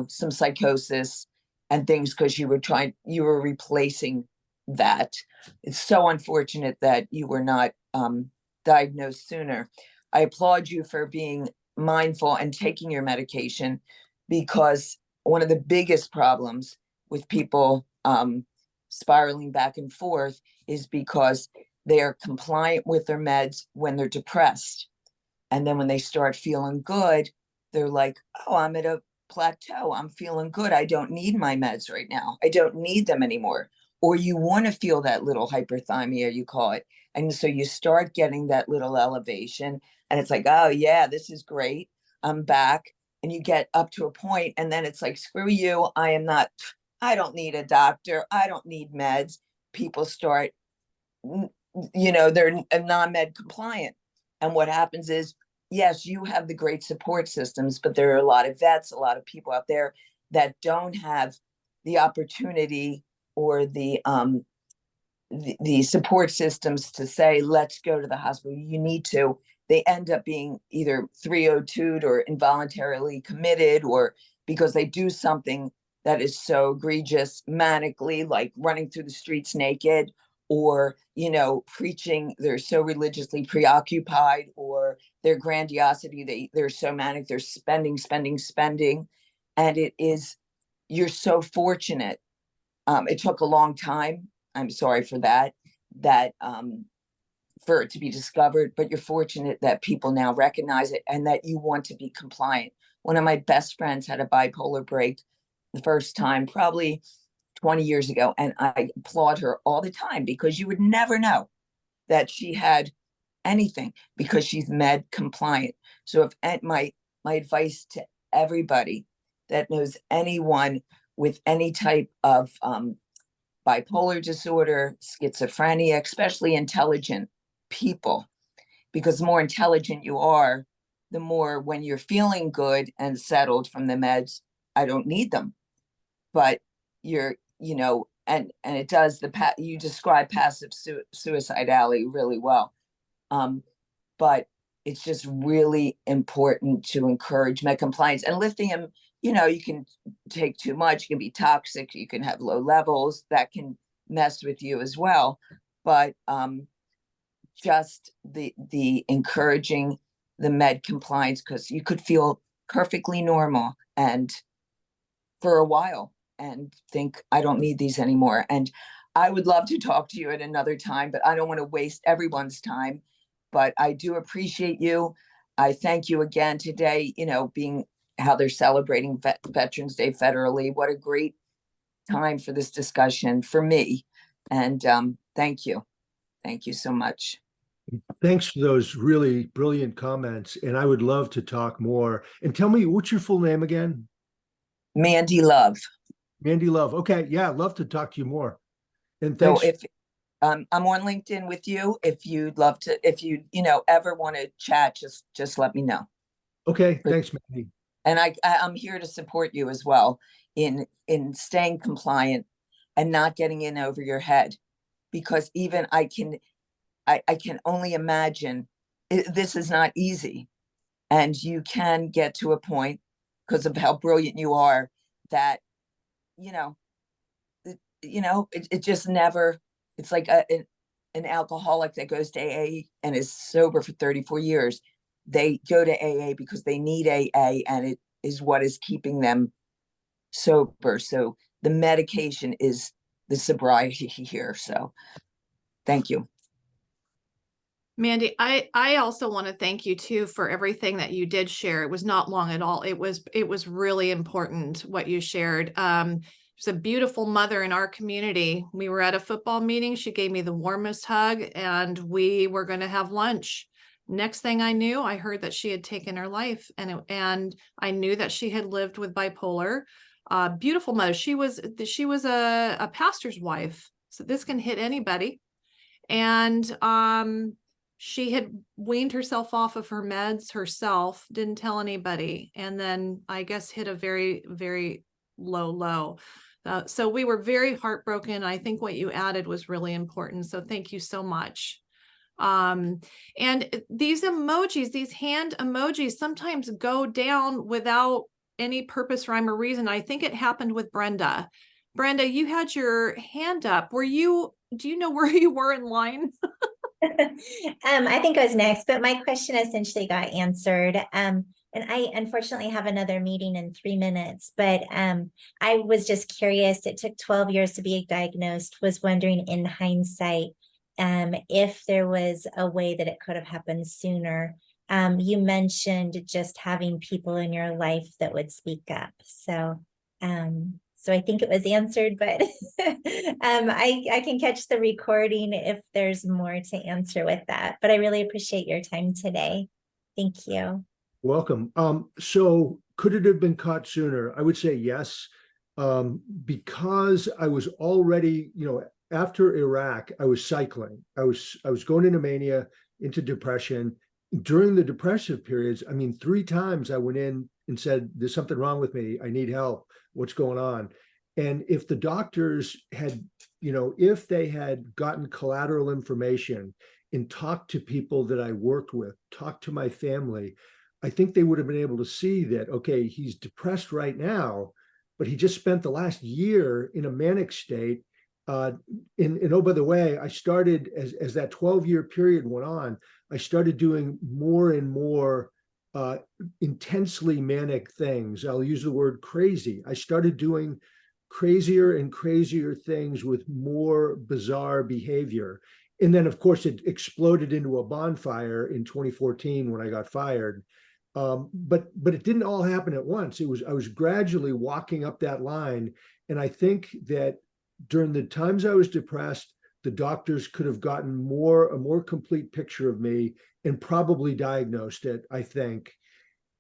some psychosis and things, because you were replacing that. It's so unfortunate that you were not diagnosed sooner. I applaud you for being mindful and taking your medication, because one of the biggest problems with people spiraling back and forth is because they are compliant with their meds when they're depressed. And then when they start feeling good, they're like, oh, I'm at a plateau. I'm feeling good. I don't need my meds right now. I don't need them anymore. Or you want to feel that little hyperthymia, you call it. And so you start getting that little elevation, and it's like, oh yeah, this is great. I'm back. And you get up to a point, and then it's like, screw you. I don't need a doctor. I don't need meds. People start, they're non-med compliant. And what happens is, yes, you have the great support systems, but there are a lot of vets, a lot of people out there that don't have the opportunity or the support systems to say, let's go to the hospital. You need to. They end up being either 302'd or involuntarily committed, or because they do something that is so egregious manically, like running through the streets naked, or preaching, they're so religiously preoccupied, or their grandiosity, they're so manic, they're spending. And you're so fortunate. It took a long time, I'm sorry for that for it to be discovered, but you're fortunate that people now recognize it and that you want to be compliant. One of my best friends had a bipolar break the first time, probably 20 years ago. And I applaud her all the time, because you would never know that she had anything, because she's med compliant. So if my advice to everybody that knows anyone with any type of bipolar disorder, schizophrenia, especially intelligent people, because the more intelligent you are, the more, when you're feeling good and settled from the meds, I don't need them. But you're, and it does you describe passive suicidality really well. But it's just really important to encourage med compliance and lifting them. You can take too much, you can be toxic, you can have low levels that can mess with you as well. But just the encouraging the med compliance, because you could feel perfectly normal and for a while and think, I don't need these anymore. And I would love to talk to you at another time, but I don't want to waste everyone's time. But I do appreciate you. I thank you again today, being how they're celebrating Veterans Day federally. What a great time for this discussion for me. And thank you. Thank you so much. Thanks for those really brilliant comments. And I would love to talk more. And tell me, what's your full name again? Mandy Love. Mandy Love. Okay. Yeah, I'd love to talk to you more. And thanks. So if I'm on LinkedIn with you, if you'd love to, if you, ever want to chat, just let me know. Okay. Thanks, Mandy. And I'm here to support you as well in staying compliant and not getting in over your head, because even I can only imagine this is not easy. And you can get to a point, because of how brilliant you are, that, it just never, it's like an alcoholic that goes to AA and is sober for 34 years. They go to AA because they need AA, and it is what is keeping them sober. So the medication is the sobriety here. So thank you. Mandy, I also want to thank you too for everything that you did share. It was not long at all. It was really important what you shared. There's a beautiful mother in our community. We were at a football meeting. She gave me the warmest hug, and we were going to have lunch. Next thing I knew, I heard that she had taken her life, and I knew that she had lived with bipolar. Beautiful mother. She was a pastor's wife, so this can hit anybody. And she had weaned herself off of her meds herself, didn't tell anybody, and then I guess hit a very, very low. So we were very heartbroken. I think what you added was really important. So thank you so much. And these emojis, these hand emojis, sometimes go down without any purpose, rhyme, or reason. I think it happened with Brenda. Brenda, you had your hand up. Do you know where you were in line? I think I was next, but my question essentially got answered. And I unfortunately have another meeting in 3 minutes, but I was just curious. It took 12 years to be diagnosed. Was wondering in hindsight if there was a way that it could have happened sooner. You mentioned just having people in your life that would speak up. So I think it was answered, but I can catch the recording if there's more to answer with that. But I really appreciate your time today. Thank you. Welcome. So could it have been caught sooner? I would say yes, because I was already, after Iraq, I was cycling. I was going into mania, into depression. During the depressive periods, 3 times I went in and said, there's something wrong with me. I need help. What's going on? And if the doctors had, if they had gotten collateral information and talked to people that I worked with, talked to my family, I think they would have been able to see that, okay, he's depressed right now, but he just spent the last year in a manic state. And oh, by the way, I started, as that 12-year period went on, I started doing more and more intensely manic things. I'll use the word crazy. I started doing crazier and crazier things with more bizarre behavior. And then, of course, it exploded into a bonfire in 2014 when I got fired. But it didn't all happen at once. I was gradually walking up that line. And I think that during the times I was depressed, the doctors could have gotten a more complete picture of me and probably diagnosed it, I think.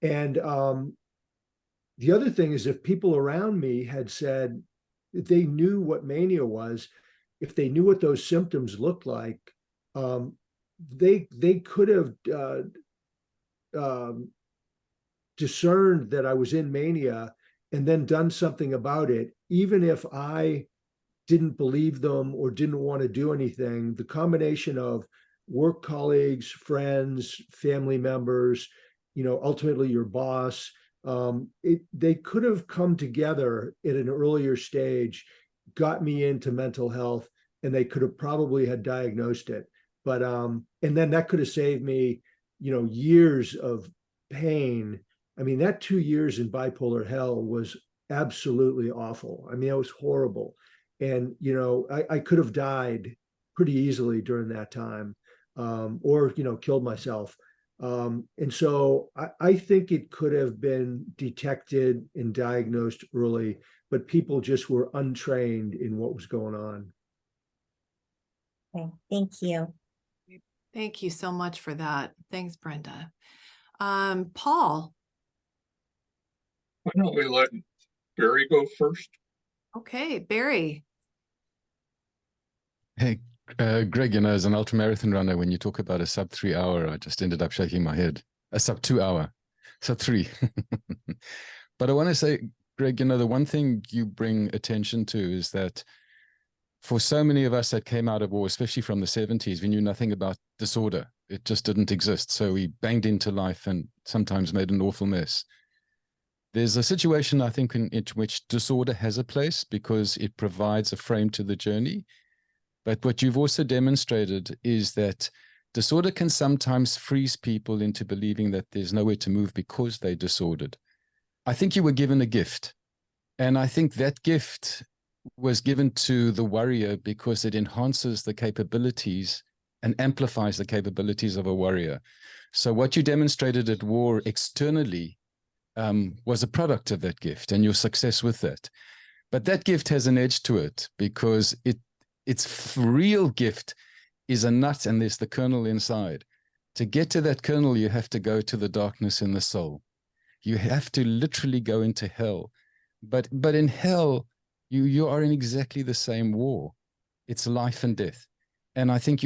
And the other thing is, if people around me had said, if they knew what mania was, if they knew what those symptoms looked like, they could have discerned that I was in mania and then done something about it. Even if I didn't believe them or didn't want to do anything, the combination of work colleagues, friends, family members, ultimately your boss, they could have come together at an earlier stage, got me into mental health, and they could have probably had diagnosed it. But and then that could have saved me, years of pain. That 2 years in bipolar hell was absolutely awful. It was horrible. And, I could have died pretty easily during that time, or, killed myself. And so I think it could have been detected and diagnosed early, but people just were untrained in what was going on. Okay, thank you. Thank you so much for that. Thanks, Brenda. Paul. Why don't we let Barry go first? Okay, Barry. Hey, Greg, as an ultramarathon runner, when you talk about a sub 3 hour, I just ended up shaking my head. A sub 2 hour, sub 3. But I want to say, Greg, the one thing you bring attention to is that for so many of us that came out of war, especially from the 70s, we knew nothing about disorder. It just didn't exist. So we banged into life and sometimes made an awful mess. There's a situation, I think, in which disorder has a place because it provides a frame to the journey. But what you've also demonstrated is that disorder can sometimes freeze people into believing that there's nowhere to move because they're disordered. I think you were given a gift. And I think that gift was given to the warrior because it enhances the capabilities and amplifies the capabilities of a warrior. So what you demonstrated at war externally was a product of that gift and your success with that. But that gift has an edge to it because its real gift is a nut and there's the kernel inside. To get to that kernel, you have to go to the darkness in the soul. You have to literally go into hell. But in hell, you are in exactly the same war. It's life and death. And I think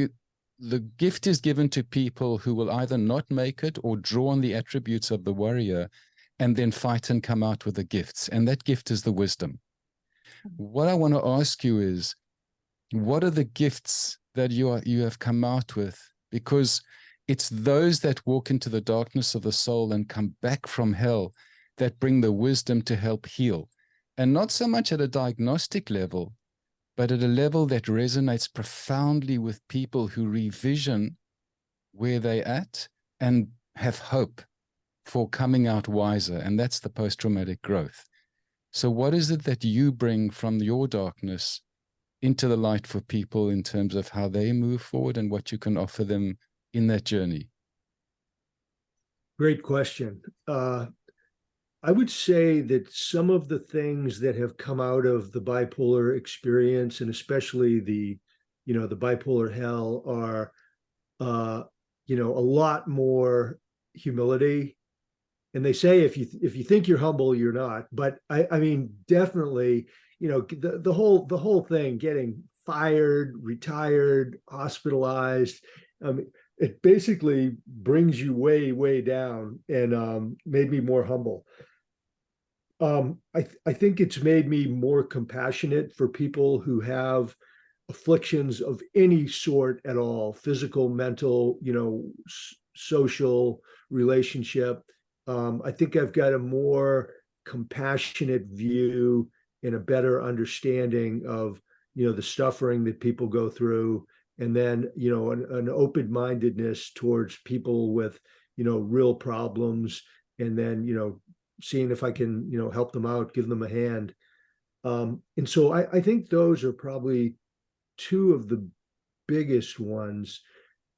the gift is given to people who will either not make it or draw on the attributes of the warrior and then fight and come out with the gifts. And that gift is the wisdom. What I want to ask you is, what are the gifts that you have come out with? Because it's those that walk into the darkness of the soul and come back from hell that bring the wisdom to help heal. And not so much at a diagnostic level, but at a level that resonates profoundly with people who revision where they're at and have hope for coming out wiser. And that's the post-traumatic growth. So what is it that you bring from your darkness into the light for people in terms of how they move forward and what you can offer them in that journey? Great question. I would say that some of the things that have come out of the bipolar experience, and especially the bipolar hell, are, a lot more humility. And they say if you think you're humble, you're not. But I mean, definitely, the whole thing, getting fired, retired, hospitalized. It basically brings you way, way down and made me more humble. I think it's made me more compassionate for people who have afflictions of any sort at all, physical, mental, social, relationship. I think I've got a more compassionate view and a better understanding of, the suffering that people go through. And then, an open-mindedness towards people with, real problems. And then, seeing if I can, help them out, give them a hand. And so I think those are probably two of the biggest ones.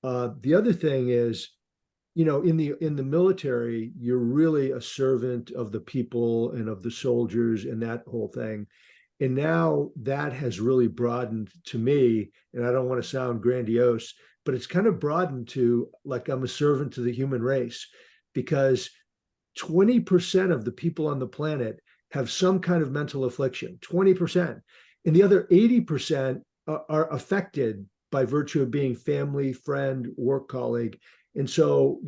The other thing is, in the military, you're really a servant of the people and of the soldiers and that whole thing. And now that has really broadened to me, and I don't want to sound grandiose, but it's kind of broadened to like I'm a servant to the human race, because 20% of the people on the planet have some kind of mental affliction, 20%. And the other 80% are affected by virtue of being family, friend, work colleague. And so,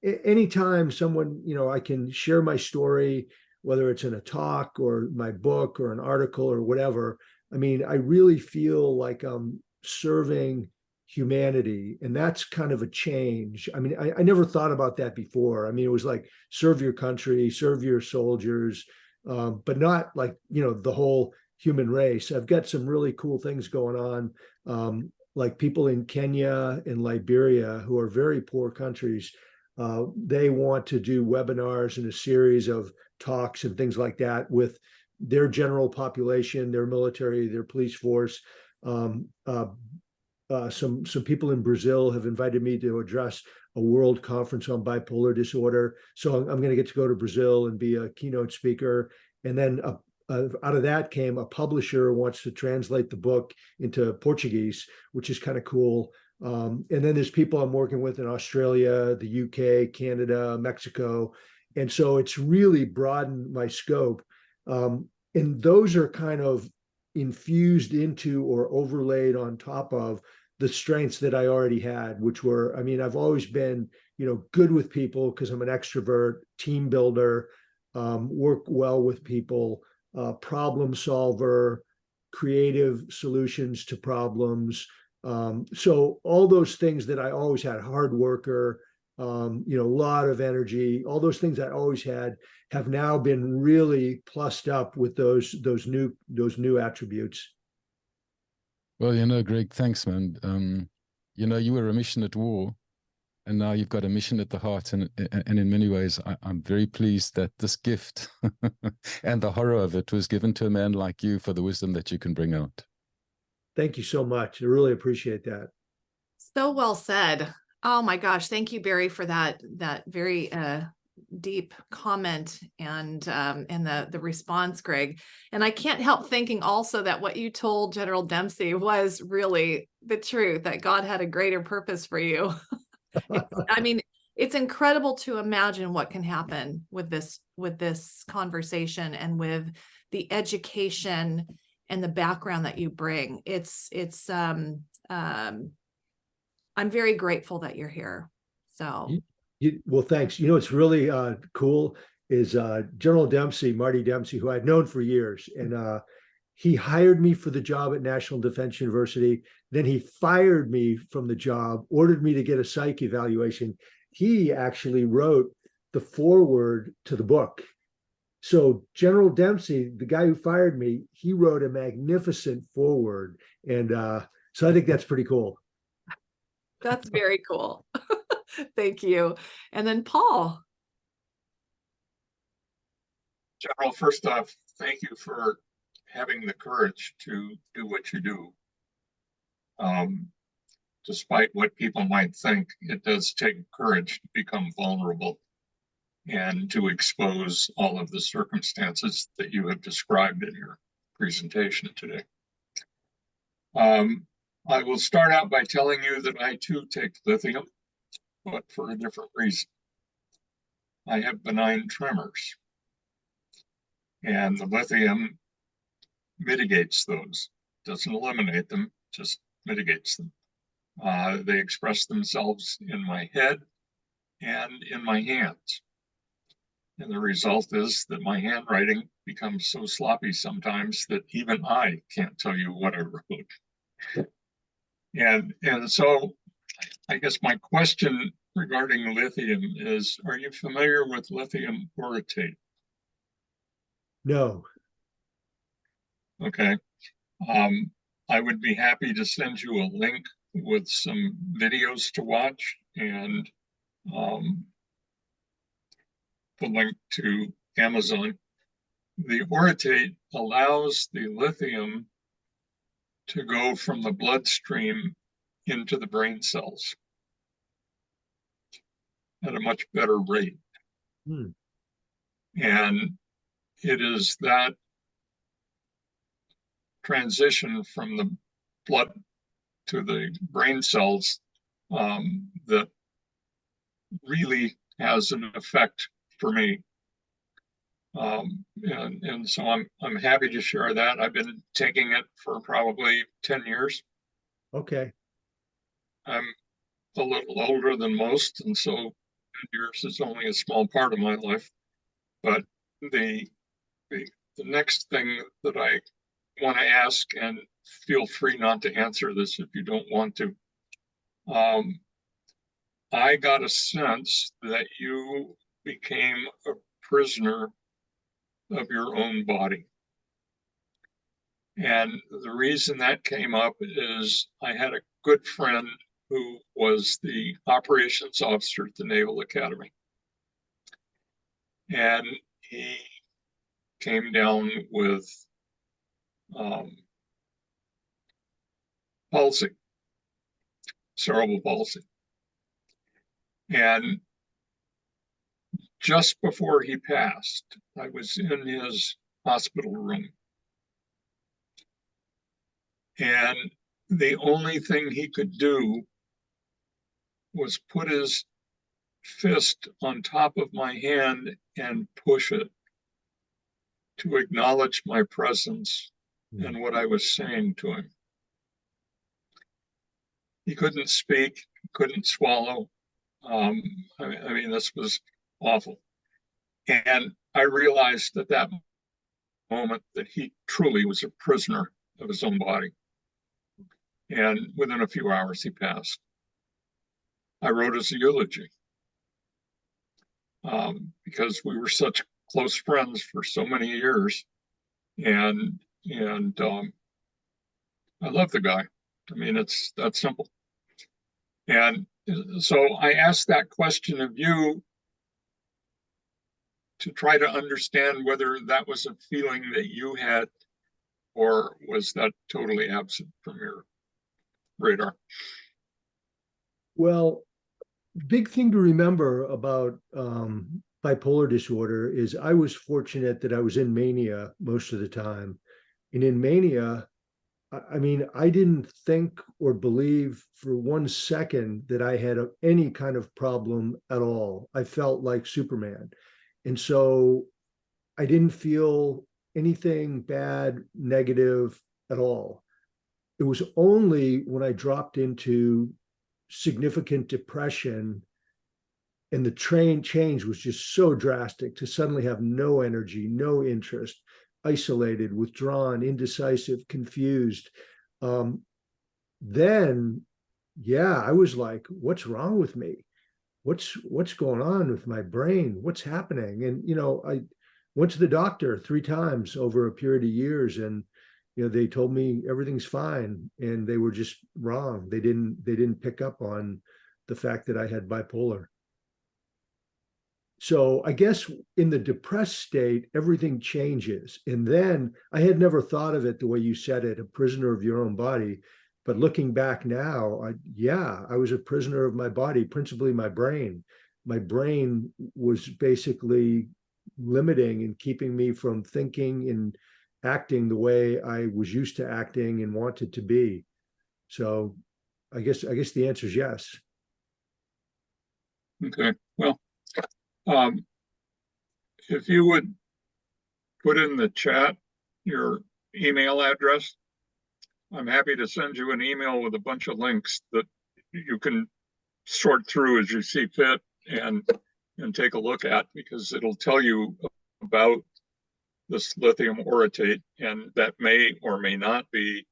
anytime someone, I can share my story, whether it's in a talk or my book or an article or whatever, I mean, I really feel like I'm serving humanity. And that's kind of a change. I mean, I never thought about that before. I mean, it was like, serve your country, serve your soldiers, but not like, the whole human race. I've got some really cool things going on, like people in Kenya and Liberia, who are very poor countries. They want to do webinars and a series of talks and things like that with their general population, their military, their police force. Some people in Brazil have invited me to address a world conference on bipolar disorder. So I'm going to get to go to Brazil and be a keynote speaker. And then out of that came a publisher wants to translate the book into Portuguese, which is kind of cool. And then there's people I'm working with in Australia, the UK, Canada, Mexico. And so it's really broadened my scope. And those are kind of infused into or overlaid on top of the strengths that I already had, which were, I mean, I've always been, good with people because I'm an extrovert, team builder, work well with people, problem solver, creative solutions to problems. So all those things that I always had, hard worker, you know, a lot of energy, all those things I always had have now been really plussed up with those new attributes. Well, you know, Greg, thanks, man. You know, you were a mission at war, and now you've got a mission at the heart. And in many ways, I'm very pleased that this gift and the horror of it was given to a man like you for the wisdom that you can bring out. Thank you so much. I really appreciate that. So well said. Oh my gosh, thank you, Barry, for that very deep comment and the response, Greg. And I can't help thinking also that what you told General Dempsey was really the truth, that God had a greater purpose for you. I mean, it's incredible to imagine what can happen with this conversation and with the education and the background that you bring. I'm very grateful that you're here. So well, thanks. You know, what's really cool is General Dempsey, Marty Dempsey, who I'd known for years, and he hired me for the job at National Defense University. Then he fired me from the job, ordered me to get a psych evaluation. He actually wrote the foreword to the book. So General Dempsey, the guy who fired me, he wrote a magnificent foreword. And so I think that's pretty cool. that's very cool. Thank you. And then Paul. General, first off, thank you for having the courage to do what you do. Despite what people might think, it does take courage to become vulnerable and to expose all of the circumstances that you have described in your presentation today. I will start out by telling you that I too take lithium, but for a different reason. I have benign tremors, and the lithium mitigates those, doesn't eliminate them, just mitigates them. They express themselves in my head and in my hands. And the result is that my handwriting becomes so sloppy sometimes that even I can't tell you what I wrote. And so I guess my question regarding lithium is, are you familiar with lithium orotate? No. Okay. I would be happy to send you a link with some videos to watch and the link to Amazon. The orotate allows the lithium to go from the bloodstream into the brain cells at a much better rate. And it is that transition from the blood to the brain cells that really has an effect for me. And so I'm happy to share that. I've been taking it for probably 10 years. Okay. I'm a little older than most, and so 10 years is only a small part of my life. But the next thing that I want to ask, and feel free not to answer this if you don't want to, I got a sense that you became a prisoner of your own body. And the reason that came up is I had a good friend who was the operations officer at the Naval Academy. And he came down with palsy, cerebral palsy. And just before he passed, I was in his hospital room. And the only thing he could do was put his fist on top of my hand and push it to acknowledge my presence and what I was saying to him. He couldn't speak, couldn't swallow. I mean, this was awful. And I realized at that moment that he truly was a prisoner of his own body. And within a few hours, he passed. I wrote his eulogy because we were such close friends for so many years. And I love the guy. I mean, it's that simple. And so I asked that question of you to try to understand whether that was a feeling that you had, or was that totally absent from your radar? Well, big thing to remember about bipolar disorder is I was fortunate that I was in mania most of the time. And in mania, I mean, I didn't think or believe for 1 second that I had any kind of problem at all. I felt like Superman. And so I didn't feel anything bad, negative at all. It was only when I dropped into significant depression and the change was just so drastic to suddenly have no energy, no interest, isolated, withdrawn, indecisive, confused. Then, yeah, I was like, what's wrong with me? What's going on with my brain? What's happening? And, you know, I went to the doctor 3 times over a period of years, and, you know, they told me everything's fine, and they were just wrong. They didn't pick up on the fact that I had bipolar. So I guess in the depressed state, everything changes. And then I had never thought of it the way you said it, a prisoner of your own body. But looking back now, I was a prisoner of my body, principally my brain. My brain was basically limiting and keeping me from thinking and acting the way I was used to acting and wanted to be. So I guess the answer is yes. Okay, well, if you would put in the chat your email address, I'm happy to send you an email with a bunch of links that you can sort through as you see fit and take a look at, because it'll tell you about this lithium orotate, and that may or may not be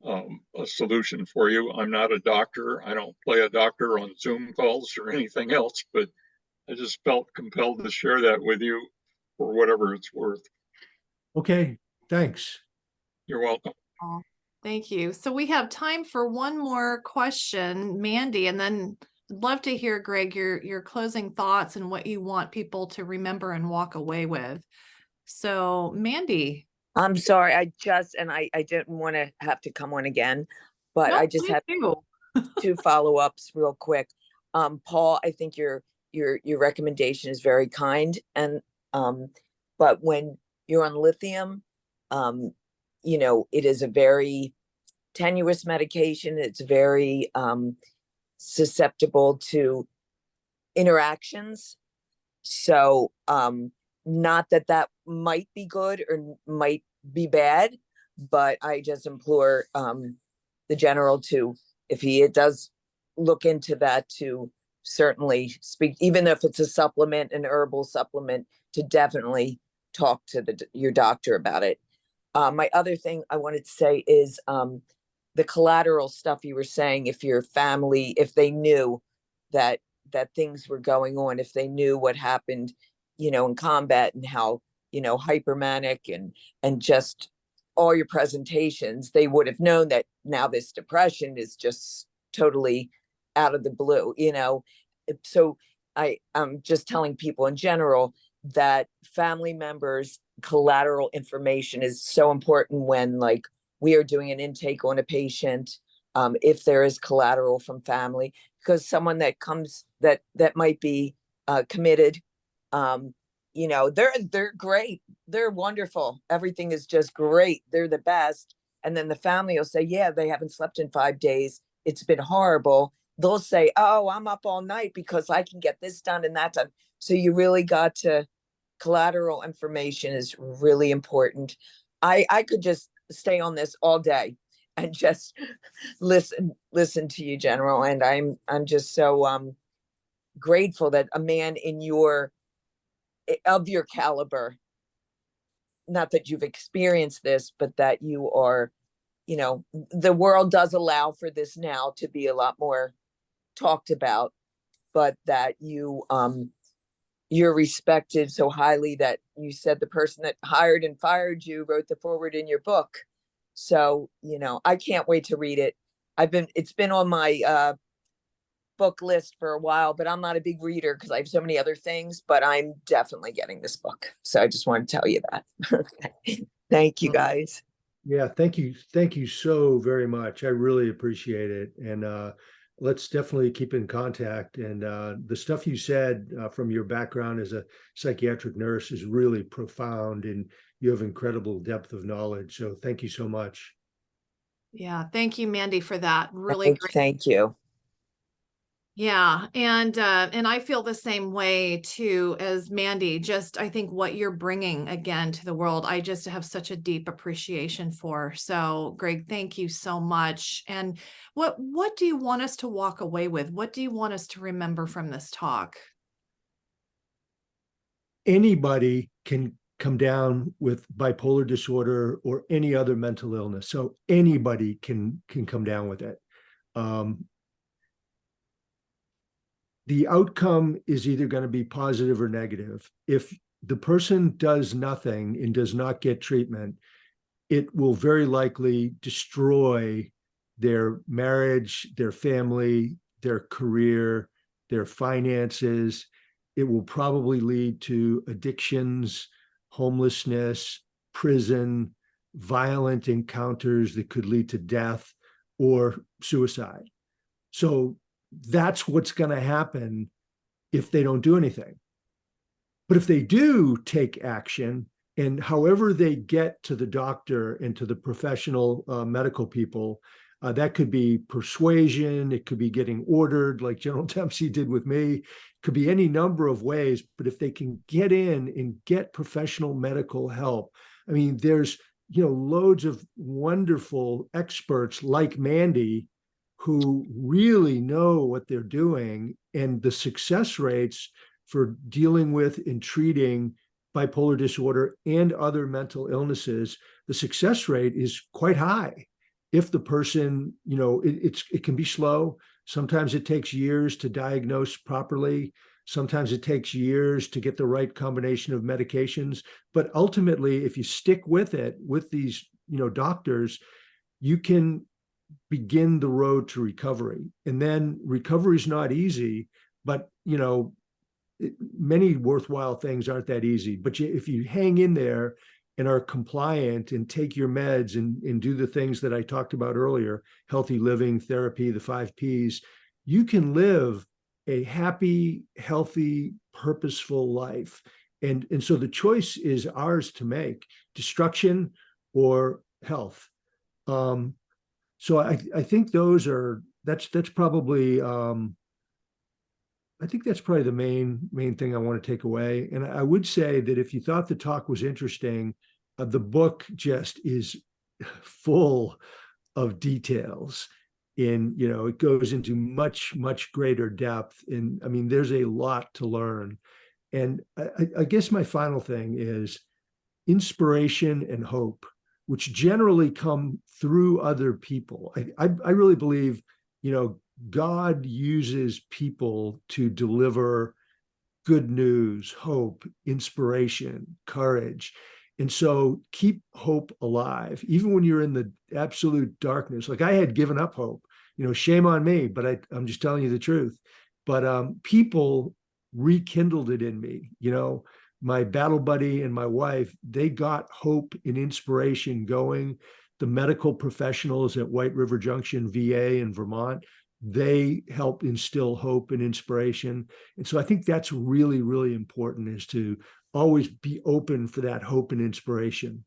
a solution for you. I'm not a doctor. I don't play a doctor on Zoom calls or anything else, but I just felt compelled to share that with you for whatever it's worth. Okay, thanks. You're welcome. Oh, thank you. So we have time for one more question, Mandy, and then I'd love to hear, Gregg, your closing thoughts and what you want people to remember and walk away with. So Mandy. I'm sorry, I didn't want to have to come on again, but No, I just had 2 follow-ups real quick. Paul, I think your recommendation is very kind, and but when you're on lithium, you know, it is a very tenuous medication. It's very susceptible to interactions. So not that might be good or might be bad, but I just implore the general to, if he does look into that, to certainly speak, even if it's a supplement, an herbal supplement, to definitely talk to your doctor about it. My other thing I wanted to say is the collateral stuff you were saying, if your family, if they knew that things were going on, if they knew what happened, you know, in combat, and how, you know, hypermanic and just all your presentations, they would have known that now this depression is just totally out of the blue, you know. So I'm just telling people in general that family members' collateral information is so important when, like, we are doing an intake on a patient, if there is collateral from family, because someone that comes that might be committed, you know, they're great, they're wonderful, everything is just great, they're the best, and then the family will say, yeah, they haven't slept in 5 days, it's been horrible. They'll say, oh, I'm up all night because I can get this done and that done. So you really got to, collateral information is really important. I could just stay on this all day and just listen to you, General, and I'm just so grateful that a man of your caliber, not that you've experienced this, but that you are you know, the world does allow for this now to be a lot more talked about, but that you're respected so highly that you said the person that hired and fired you wrote the foreword in your book. So, you know, I can't wait to read it. It's been on my book list for a while, but I'm not a big reader because I have so many other things, but I'm definitely getting this book. So I just want to tell you that. Thank you, guys. Yeah, thank you. Thank you so very much. I really appreciate it. And let's definitely keep in contact. And the stuff you said from your background as a psychiatric nurse is really profound, and you have incredible depth of knowledge. So thank you so much. Yeah, thank you, Mandy, for that. Really great. Thank you. Yeah, and I feel the same way too as Mandy. Just I think what you're bringing again to the world, I just have such a deep appreciation for. So, Gregg, thank you so much. And what do you want us to walk away with? What do you want us to remember from this talk? Anybody can come down with bipolar disorder or any other mental illness. So anybody can come down with it. The outcome is either going to be positive or negative. If the person does nothing and does not get treatment, it will very likely destroy their marriage, their family, their career, their finances. It will probably lead to addictions, homelessness, prison, violent encounters that could lead to death or suicide. So that's what's going to happen if they don't do anything. But if they do take action, and however they get to the doctor and to the professional medical people, that could be persuasion, it could be getting ordered like General Dempsey did with me, it could be any number of ways. But if they can get in and get professional medical help, I mean, there's, you know, loads of wonderful experts like Mandy who really know what they're doing, and the success rates for dealing with and treating bipolar disorder and other mental illnesses, the success rate is quite high. If the person, you know, it can be slow. Sometimes it takes years to diagnose properly. Sometimes it takes years to get the right combination of medications. But ultimately, if you stick with it, with these, you know, doctors, you can begin the road to recovery. And then recovery is not easy, but, you know, many worthwhile things aren't that easy. But if you hang in there and are compliant and take your meds and do the things that I talked about earlier, healthy living, therapy, the 5 Ps, you can live a happy, healthy, purposeful life. And so the choice is ours to make: destruction or health. So I think that's probably I think that's probably the main thing I want to take away. And I would say that if you thought the talk was interesting, the book just is full of details. You know, it goes into much greater depth. And I mean, there's a lot to learn. And I guess my final thing is inspiration and hope, which generally come through other people. I really believe, you know, God uses people to deliver good news, hope, inspiration, courage. And so keep hope alive, even when you're in the absolute darkness. Like I had given up hope, you know, shame on me, but I'm just telling you the truth. But people rekindled it in me, you know. My battle buddy and my wife, they got hope and inspiration going. The medical professionals at White River Junction VA in Vermont, they help instill hope and inspiration. And so I think that's really, really important, is to always be open for that hope and inspiration.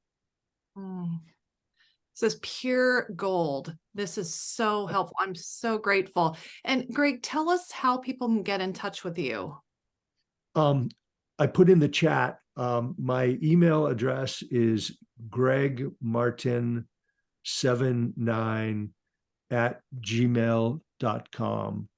This is pure gold. This is so helpful. I'm so grateful. And Gregg, tell us how people can get in touch with you. I put in the chat, my email address is greggmartin79@gmail.com.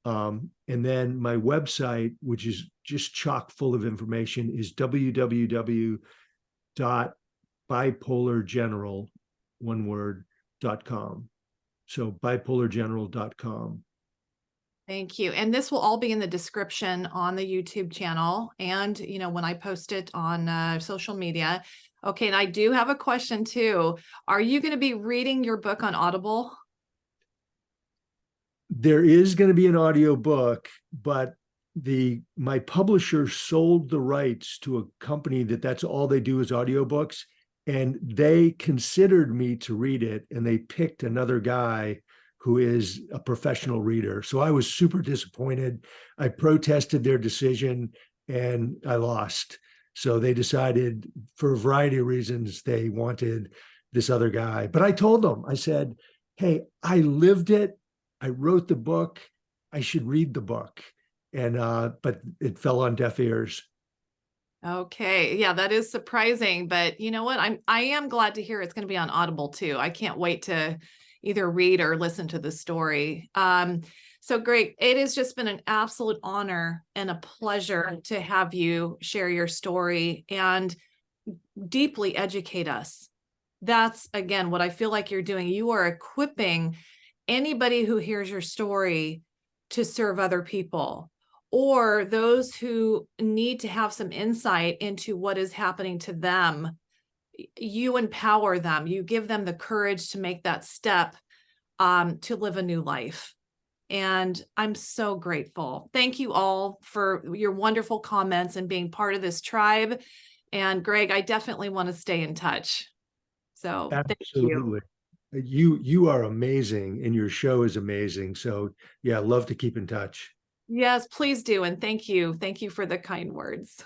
And then my website, which is just chock full of information, is www.bipolargeneral, one word, So bipolargeneral.com. Thank you. And this will all be in the description on the YouTube channel. And, when I post it on social media. Okay. And I do have a question too. Are you going to be reading your book on Audible? There is going to be an audio book, but my publisher sold the rights to a company that's all they do is audiobooks. And they considered me to read it, and they picked another guy who is a professional reader. So I was super disappointed. I protested their decision and I lost. So they decided, for a variety of reasons, they wanted this other guy. But I told them, I said, hey, I lived it. I wrote the book. I should read the book. And but it fell on deaf ears. Okay. Yeah, that is surprising. But you know what? I am glad to hear it's going to be on Audible too. I can't wait to either read or listen to the story. So Greg, it has just been an absolute honor and a pleasure to have you share your story and deeply educate us. That's, again, what I feel like you're doing. You are equipping anybody who hears your story to serve other people, or those who need to have some insight into what is happening to them. You empower them. You give them the courage to make that step to live a new life. And I'm so grateful. Thank you all for your wonderful comments and being part of this tribe. And Greg, I definitely want to stay in touch. So Absolutely. Thank you. You are amazing, and your show is amazing. So yeah, love to keep in touch. Yes, please do. And thank you. Thank you for the kind words.